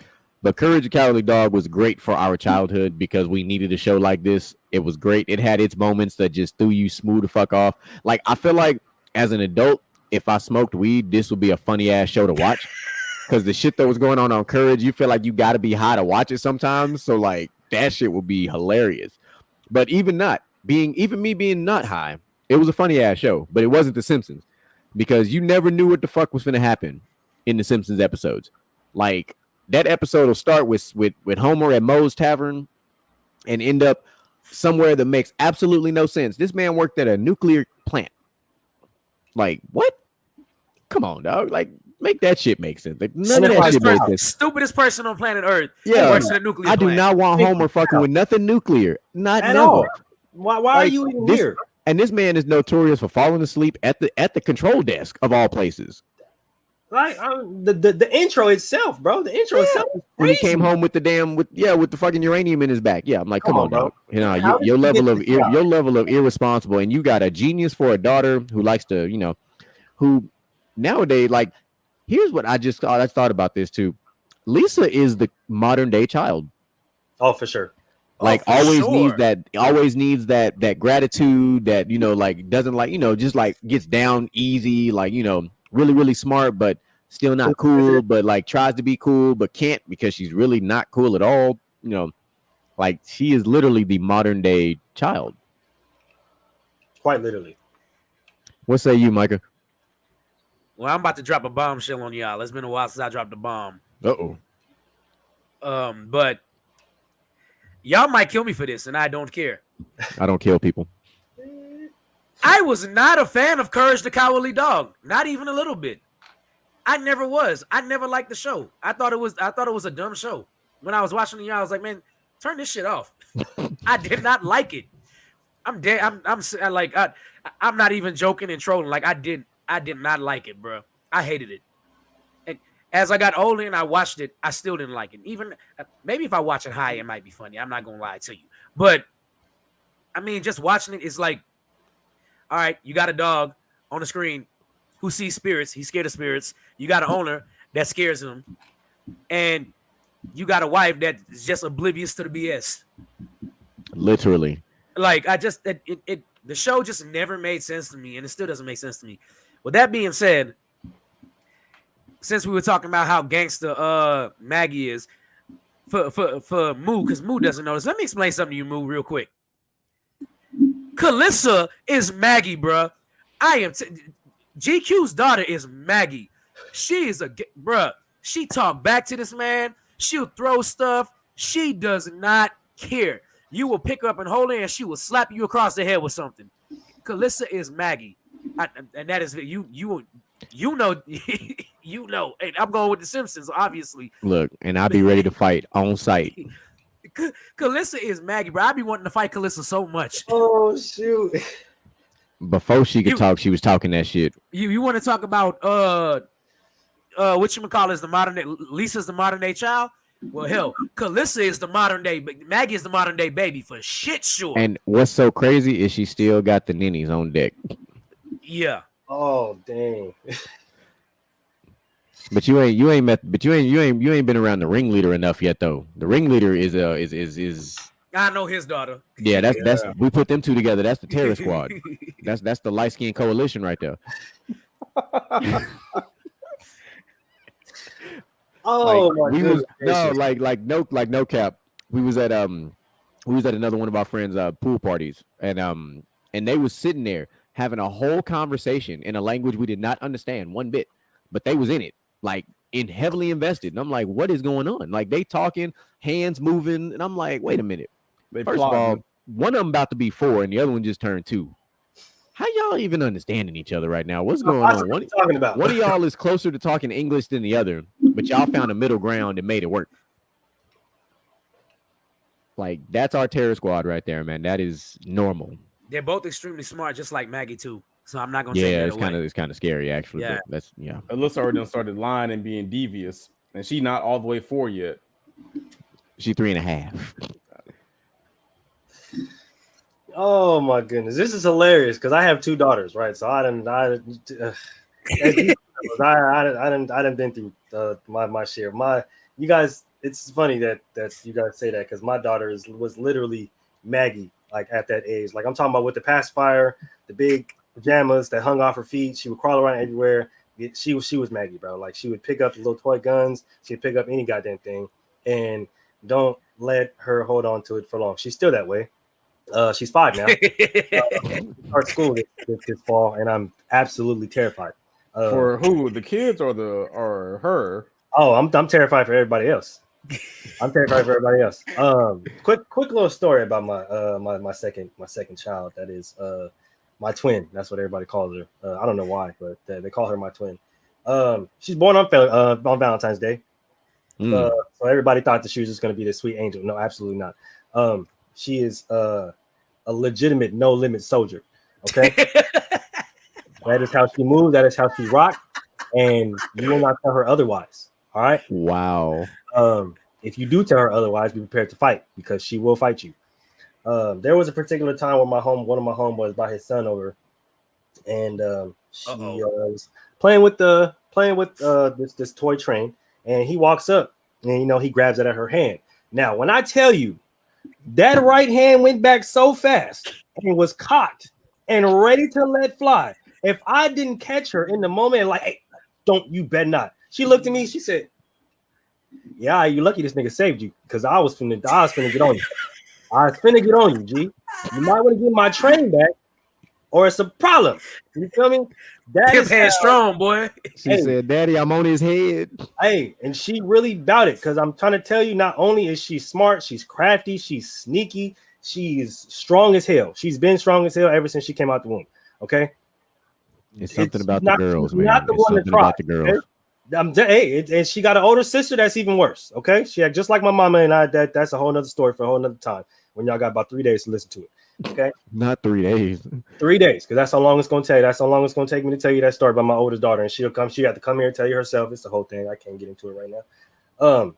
Courage the Cowardly Dog was great for our childhood because we needed a show like this. It was great. It had its moments that just threw you smooth the fuck off. Like, I feel like as an adult, if I smoked weed, this would be a funny ass show to watch. Because the shit that was going on Courage, you feel like you got to be high to watch it sometimes. So, like, that shit would be hilarious. But even me being not high, it was a funny ass show. But it wasn't The Simpsons, because you never knew what the fuck was going to happen in The Simpsons episodes. Like, that episode will start with Homer at Moe's Tavern and end up somewhere that makes absolutely no sense. This man worked at a nuclear plant. Like, what? Come on, dog. Like, make that shit make sense. Like, none of that shit makes sense. Stupidest person on planet Earth. Yeah, works at a nuclear I do plant. not want Homer fucking with nothing nuclear. Not At never. all. Why are you even here? And this man is notorious for falling asleep at the control desk of all places. Like, the intro itself, bro. The intro itself is When he crazy. came home with the fucking uranium in his back. Yeah, I'm like, come on, bro. dog. You know, How did your you level get of this job? your level of irresponsible, and you got a genius for a daughter who likes to, who nowadays, like, here's what I thought about this too. Lisa is the modern day child. Oh, for sure. Like, for always sure. needs that gratitude, that, like, doesn't, like, just like gets down easy, like, really, really smart, but still not cool, but like tries to be cool, but can't because she's really not cool at all. Like, she is literally the modern day child. Quite literally. What say you, Micah? Well, I'm about to drop a bombshell on y'all. It's been a while since I dropped a bomb. Uh-oh. But y'all might kill me for this, and I don't care. I don't kill people. I was not a fan of Courage the Cowardly Dog. Not even a little bit. I never was. I never liked the show. I thought it was a dumb show. When I was watching it, I was like, man, turn this shit off. I did not like it. I'm dead. I'm not even joking and trolling. Like, I did not like it, bro. I hated it. And as I got older and I watched it, I still didn't like it. Even maybe if I watch it high, it might be funny. I'm not gonna lie to you. But I mean, just watching it is like, all right, you got a dog on the screen who sees spirits. He's scared of spirits. You got an owner that scares him. And you got a wife that is just oblivious to the BS. Literally. Like, the show just never made sense to me, and it still doesn't make sense to me. With that being said, since we were talking about how gangster Maggie is, for Moo, because Moo doesn't know this, let me explain something to you, Moo, real quick. Kalissa is Maggie, bruh. GQ's daughter is Maggie. She is bruh. She talk back to this man. She'll throw stuff. She does not care. You will pick her up and hold her, and she will slap you across the head with something. Kalissa is Maggie, and that is you know. You know. And I'm going with The Simpsons, obviously. Look, and I'll be ready to fight on site. Kalissa is Maggie, bro. I be wanting to fight Kalissa so much. Oh, shoot. Before she could talk, she was talking that shit. You want to talk about whatchamacallit is the modern day Lisa's the modern day child? Well, hell, Calissa is the modern day. Maggie is the modern day baby for shit sure. And what's so crazy is she still got the ninnies on deck. Yeah. Oh dang. But you ain't been around the ringleader enough yet though. The ringleader is I know his daughter. yeah, that's we put them two together. That's the terror squad. That's the light skin coalition right there. Oh like, my goodness. no cap. We was at another one of our friends' pool parties, and they was sitting there having a whole conversation in a language we did not understand one bit, but they was in it, like heavily invested. And I'm like, what is going on? Like they talking, hands moving, and I'm like, wait a minute. First of all, one of them about to be 4, and the other one just turned 2. How y'all even understanding each other right now? What's going on? What are you talking about? One of y'all is closer to talking English than the other, but y'all found a middle ground and made it work. Like that's our terror squad right there, man. That is normal. They're both extremely smart, just like Maggie too. So I'm not gonna. Yeah, it's kind of scary actually. Yeah, that's yeah. Alyssa already started lying and being devious, and she not all the way 4 yet. She 3.5. Oh my goodness, this is hilarious because I have 2 daughters, right? So I didn't been through my share. You guys, it's funny that you guys say that because my daughter was literally Maggie, like at that age. Like I'm talking about with the pacifier, the big pajamas that hung off her feet. She would crawl around everywhere. She was Maggie, bro. Like she would pick up the little toy guns. She'd pick up any goddamn thing, and don't let her hold on to it for long. She's still that way. She's 5 now. Start school this fall, and I'm absolutely terrified. For who? The kids or her? Oh, I'm terrified for everybody else. I'm terrified for everybody else. Quick little story about my second child. That is my twin. That's what everybody calls her. I don't know why, but they call her my twin. She's born on Valentine's Day. So everybody thought that she was just going to be this sweet angel. No, absolutely not. She is a legitimate no limit soldier. Okay. That is how she moves. That is how she rocks. And you will not tell her otherwise. All right. Wow. If you do tell her otherwise, be prepared to fight because she will fight you. There was a particular time where one of my homeboys brought his son over, and she was playing with this toy train, and he walks up and he grabs it at her hand. Now, when I tell you that right hand went back so fast and was cocked and ready to let fly, if I didn't catch her in the moment, like, hey, you bet not. She looked at me. She said, "Yeah, you lucky this nigga saved you because I was finna get on you. I was finna get on you, G. You might want to get my train back, or it's a problem." You feel me? That is head strong, boy. She said, "Daddy, I'm on his head." Hey, and she really bout it because I'm trying to tell you, not only is she smart, she's crafty, she's sneaky, she's strong as hell. She's been strong as hell ever since she came out the womb. Okay. It's something about the girls, man. Not the it's one something about the girls. Okay? And she got an older sister that's even worse. Okay, she had just like my mama and I. That's a whole nother story for a whole nother time. When y'all got about 3 days to listen to it. Okay, not 3 days. 3 days, because that's how long it's gonna take. That's how long it's gonna take me to tell you that story about my oldest daughter, and she'll come. She had to come here and tell you herself. It's the whole thing. I can't get into it right now.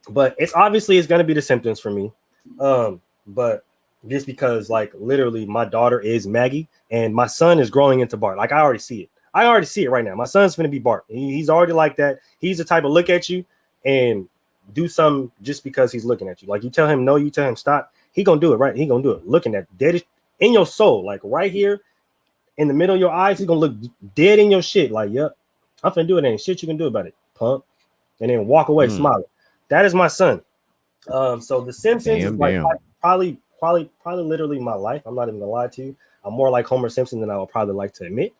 But it's gonna be the symptoms for me. But just because, like, literally, my daughter is Maggie, and my son is growing into Bart. Like, I already see it. I already see it right now. My son's gonna be Bart. He's already like that. He's the type of look at you and do something just because he's looking at you. Like, you tell him no, you tell him stop. He gonna do it, right? He gonna do it. Looking at dead in your soul, like right here in the middle of your eyes. He's gonna look dead in your shit. Like, yep, I'm finna do it. Ain't shit you can do about it, punk. And then walk away smiling. That is my son. So The Simpsons is like probably literally my life. I'm not even gonna lie to you. I'm more like Homer Simpson than I would probably like to admit.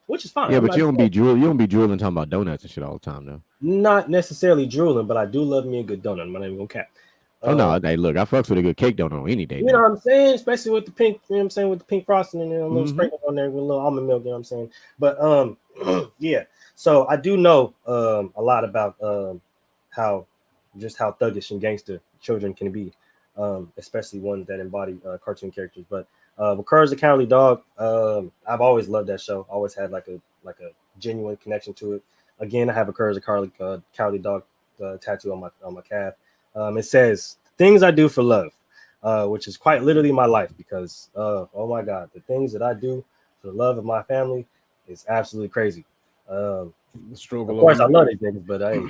Which is fine. Yeah, but you don't be drooling talking about donuts and shit all the time, though. Not necessarily drooling, but I do love me a good donut. I'm not even gonna cap. Oh no, hey, look, I fucks with a good cake donut on any day. You know what I'm saying? Especially with the pink, you know what I'm saying, with the pink frosting and then a little sprinkle on there with a little almond milk, you know what I'm saying? But yeah. So I do know a lot about how thuggish and gangster children can be, especially ones that embody cartoon characters. But with Courage the Cowardly Dog, I've always loved that show. Always had like a genuine connection to it. Again, I have a Courage the Cowardly Dog tattoo on my calf. It says "Things I Do for Love," which is quite literally my life because oh my God, the things that I do for the love of my family is absolutely crazy. The Of struggle. course, I love these niggas, but hey,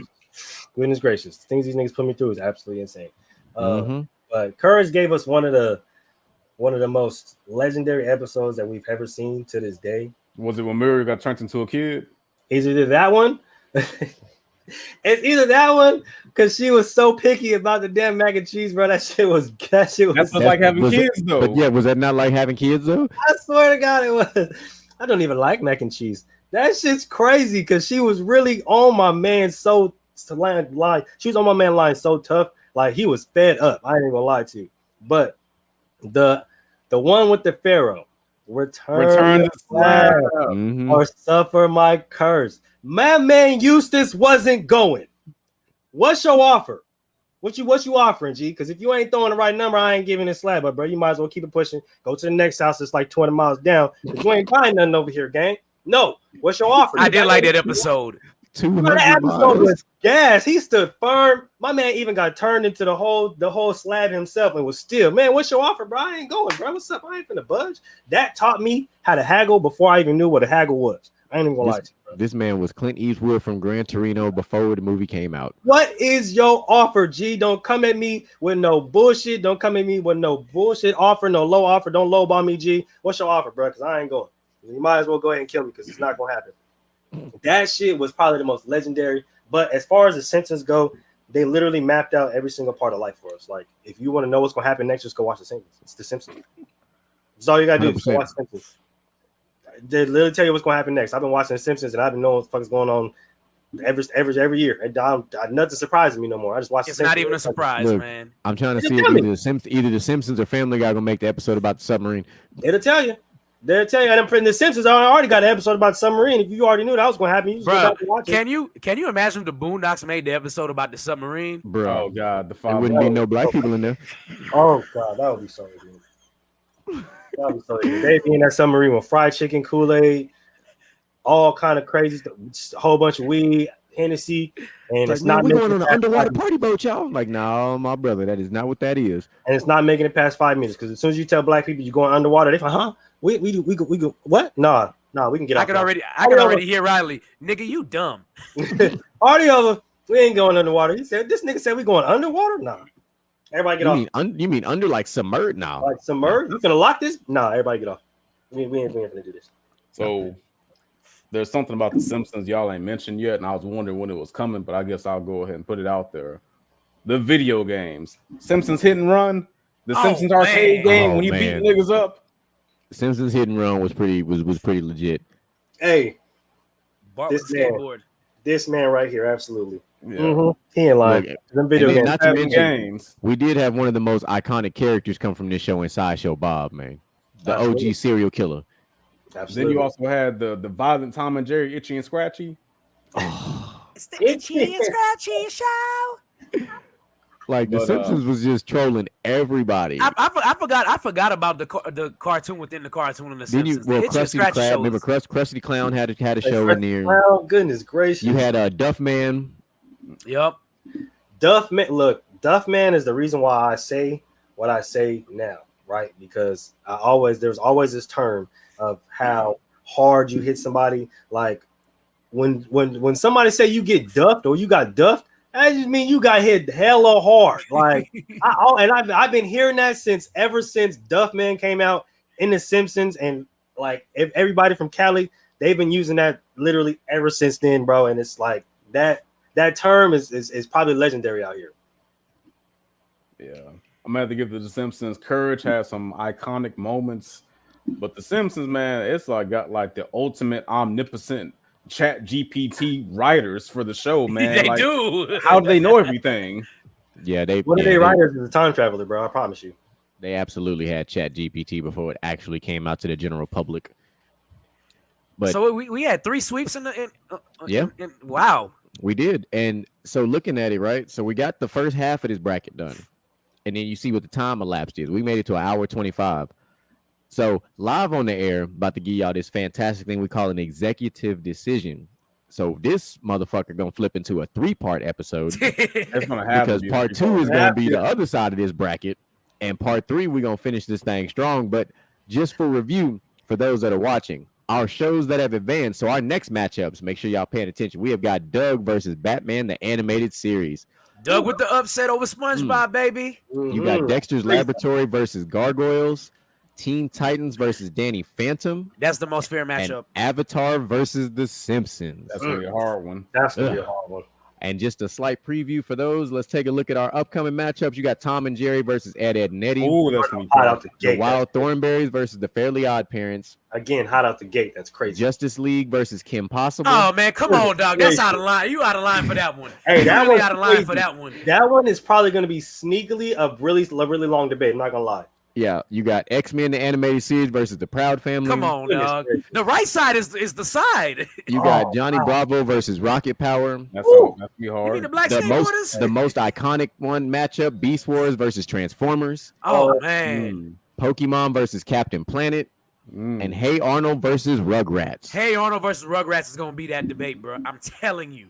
goodness gracious, the things these niggas put me through is absolutely insane. But Courage gave us one of the most legendary episodes that we've ever seen to this day. Was it when Muriel got turned into a kid? Is it that one? It's either that one because she was so picky about the damn mac and cheese, bro. That shit was. That's like having kids, though. But yeah, was that not like having kids though? I swear to God, it was. I don't even like mac and cheese. That shit's crazy because she was really on my man line. She was on my man line so tough, like he was fed up. I ain't even gonna lie to you. But the one with the Pharaoh, return the slab or suffer my curse. My man Eustace wasn't going. What's your offer? What you offering, G? Because if you ain't throwing the right number, I ain't giving this slab. But bro, you might as well keep it pushing. Go to the next house. It's like 20 miles down. Because you ain't buying nothing over here, gang. No. What's your offer? I did like that episode. 200 that episode miles. was gas. He stood firm. My man even got turned into the whole slab himself and was still, man, what's your offer, bro? I ain't going, bro. What's up? I ain't finna budge. That taught me how to haggle before I even knew what a haggle was. I ain't even gonna lie to you, bro. This man was Clint Eastwood from Gran Torino before the movie came out. What is your offer, G? Don't come at me with no bullshit. Don't come at me with no bullshit offer, no low offer. Don't lowball me, G. What's your offer, bro? Because I ain't going. You might as well go ahead and kill me because it's not gonna happen. That shit was probably the most legendary. But as far as the Simpsons go, they literally mapped out every single part of life for us. Like, if you want to know what's gonna happen next, just go watch the Simpsons. It's the Simpsons. That's all you gotta do. Just go watch the Simpsons. They literally tell you what's gonna happen next. I've been watching the Simpsons and I've been knowing what the fuck is going on every year. And nothing surprises me no more. I just watch. It's not even a surprise, man. I'm trying to see if either the Simpsons or Family Guy gonna make the episode about the submarine. It'll tell you. They'll tell you. And the Simpsons already got an episode about submarine. If you already knew that was going to happen, you just have to watch it. Can you imagine if the Boondocks made the episode about the submarine? Bro, oh God, there wouldn't be no black people in there. Oh God, that would be so good. That would be so good. They'd be in that submarine with fried chicken, Kool-Aid, all kind of crazy stuff, just a whole bunch of weed, Hennessy, and it's not. We're going on an underwater party boat, y'all. Like, no, my brother, that is not what that is. And it's not making it past 5 minutes because as soon as you tell black people you're going underwater, they're like, huh? We go what? Nah, we can get. I can already hear Riley, nigga, you dumb. Already over. We ain't going underwater. He said, this nigga said we going underwater. Nah, everybody get off. You mean under like submerged now? Like submerged? You gonna lock this? Nah, everybody get off. We ain't gonna do this. So there's something about the Simpsons y'all ain't mentioned yet, and I was wondering when it was coming, but I guess I'll go ahead and put it out there. The video games, Simpsons Hit and Run, the Simpsons arcade game when you beat niggas up. Simpsons Hit and Run was pretty legit. Hey, Bart this man right here, absolutely. Yeah. He ain't lying. Them video games. Not to mention, we did have one of the most iconic characters come from this show in Sideshow Bob, man. The OG serial killer. Absolutely. Then you also had the violent Tom and Jerry, Itchy and Scratchy. It's the Itchy and Scratchy show. Like the Simpsons was just trolling everybody. I forgot about the cartoon within the cartoon in the Simpsons. Krusty the Krab, remember Krusty Clown had a show in there. Oh goodness gracious! You had Duff Man. Yep. Duff Man is the reason why I say what I say now, right? Because there's always this term of how hard you hit somebody. Like when somebody say you get duffed or you got duffed, that just mean you got hit hella hard. Like I've been hearing that ever since Duff Man came out in The Simpsons, and like everybody from Cali, they've been using that literally ever since then, bro. And it's like that term is probably legendary out here. Yeah, I'm gonna have to give The Simpsons. Courage has some iconic moments, but The Simpsons, man, it's like got like the ultimate omnipotent Chat GPT writers for the show, man. They do. How do they know everything? Yeah, One of their writers is a time traveler, bro. I promise you. They absolutely had Chat GPT before it actually came out to the general public. But so we had 3 sweeps in wow. We did. And so looking at it, right? So we got the first half of this bracket done. And then you see what the time elapsed is. We made it to 1:25. So live on the air, about to give y'all this fantastic thing we call an executive decision. So this motherfucker gonna flip into a 3-part episode That's gonna happen because part 2 is gonna be the other side of this bracket, and part 3 we're gonna finish this thing strong. But just for review, for those that are watching, our shows that have advanced. So our next matchups, make sure y'all paying attention. We have got Doug versus Batman, the animated series. Doug with the upset over SpongeBob, baby. You got Dexter's Laboratory versus Gargoyles. Teen Titans versus Danny Phantom. That's the most fair matchup. And Avatar versus The Simpsons. That's gonna be a hard one. That's gonna be a hard one. And just a slight preview for those. Let's take a look at our upcoming matchups. You got Tom and Jerry versus Ed, Ed and Eddie. Oh, that's gonna be hot out the The gate. Wild Thornberries versus the Fairly Odd Parents. Again, hot out the gate. That's crazy. Justice League versus Kim Possible. Oh man, come on, dog. That's out of line. You out of line for that one. Hey, that you really one's out of line crazy. for that one. That one is probably going to be sneakily a really long debate. I'm not gonna lie. Yeah, you got X-Men the animated series versus the Proud Family. Come on, dog. The right side is the side. You got Johnny Bravo versus Rocket Power. That's gonna be You hard. mean the black The skateboarders? most iconic one matchup: Beast Wars versus Transformers. Oh man. Pokemon versus Captain Planet. And Hey Arnold versus Rugrats. Hey Arnold versus Rugrats is gonna be that debate, bro. I'm telling you.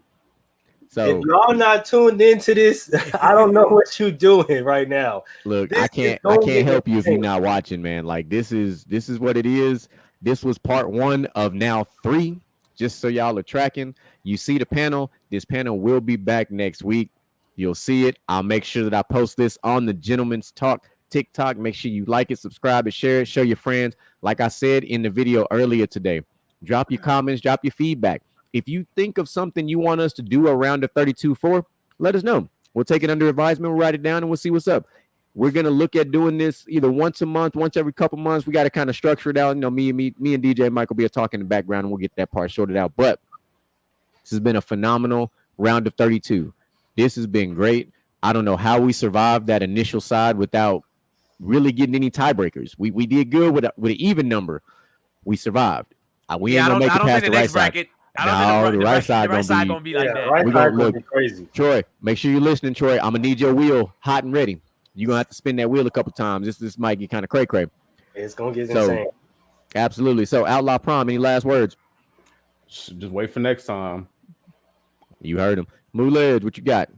So If y'all not tuned into this, I don't know what you doing right now. look, This I is can't gonna be help you if you're insane. not watching, man. Like this is what it is. This was part 1 of now 3. Just so y'all are tracking. You see the panel. This panel will be back next week. You'll see it. I'll make sure that I post this on the Gentleman's Talk TikTok. Make sure you like it, subscribe, and share it. Show your friends. Like I said in the video earlier today, drop your comments, drop your feedback. If you think of something you want us to do around the 32 for, let us know. We'll take it under advisement. We'll write it down and we'll see what's up. We're going to look at doing this either once a month, once every couple months. We got to kind of structure it out. You know, me and DJ Mike will be talking in the background and we'll get that part sorted out. But this has been a phenomenal round of 32. This has been great. I don't know how we survived that initial side without really getting any tiebreakers. We did good with an even number. We survived. We ain't going to make it past the right side. The right side gonna be like that. Right We side gonna gonna look be crazy. Troy, make sure you're listening, Troy. I'm gonna need your wheel hot and ready. You're gonna have to spin that wheel a couple times. This might get kind of cray. It's gonna get So, insane. Absolutely. So Outlaw Prom, any last words? Just wait for next time. You heard him. Mooled, what you got?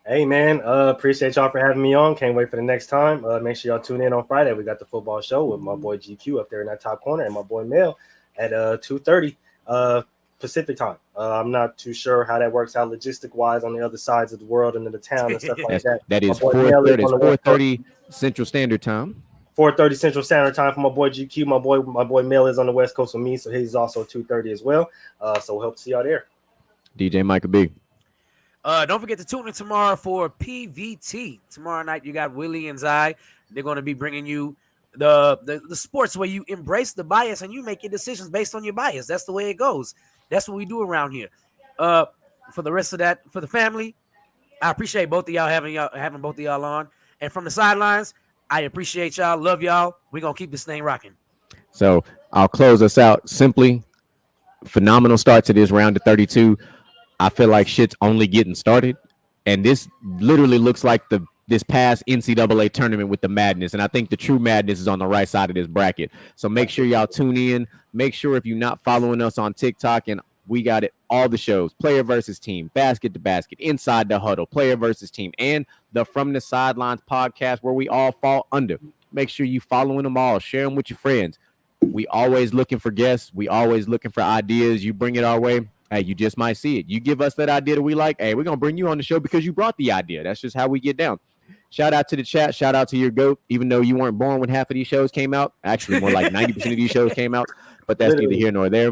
Hey man, appreciate y'all for having me on. Can't wait for the next time. Make sure y'all tune in on Friday. We got the football show with my boy GQ up there in that top corner and my boy Mel at 2:30 Pacific time. I'm not too sure how that works out logistic wise on the other sides of the world and in the town and stuff like that. That is My boy Mel is 4:30. on the West 4:30 Central Standard Time. 4:30 Central Standard Time for my boy GQ. My boy Mel is on the West Coast with me, so he's also 2:30 as well. So we'll hope to see y'all there. DJ Michael B. Don't forget to tune in tomorrow for PVT. Tomorrow night you got Willie and Zai. They're going to be bringing you the sports where you embrace the bias and you make your decisions based on your bias. That's the way it goes. That's what we do around here. For the rest of that, for the family, I appreciate both of y'all having both of y'all on. And from the sidelines, I appreciate y'all. Love y'all. We're going to keep this thing rocking. So I'll close us out simply. Phenomenal start to this round of 32. I feel like shit's only getting started. And this literally looks like this past NCAA tournament with the madness. And I think the true madness is on the right side of this bracket. So make sure y'all tune in. Make sure if you're not following us on TikTok, and we got it, all the shows, player versus team, basket to basket, inside the huddle, player versus team, and the From the Sidelines podcast where we all fall under. Make sure you following them all. Share them with your friends. We always looking for guests. We always looking for ideas. You bring it our way. Hey, you just might see it. You give us that idea that we like. Hey, we're going to bring you on the show because you brought the idea. That's just how we get down. Shout out to the chat. Shout out to your GOAT, even though you weren't born when half of these shows came out. Actually, more like 90% of these shows came out, but that's neither here nor there.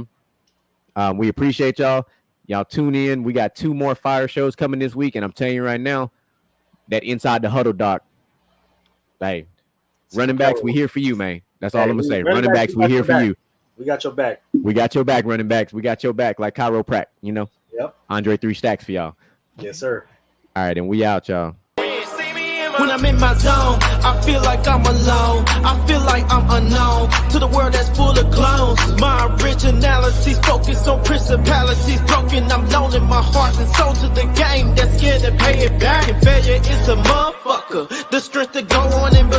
We appreciate y'all. Y'all tune in. We got 2 more fire shows coming this week, and I'm telling you right now, that Inside the Huddle doc, hey, running backs, we here for you, man. That's all I'm going to say. Running backs, we here for you. We got your back. We got your back, running backs. We got your back like chiroprac, you know? Yep. Andre 3 stacks for y'all. Yes, sir. All right, and we out, y'all. When I'm in my zone, I feel like I'm alone. I feel like I'm unknown to the world that's full of clones. My originality's focused on principalities broken. I'm loaning my heart and soul to the game that's scared to pay it back. And failure is a motherfucker. The strength to go on and believe.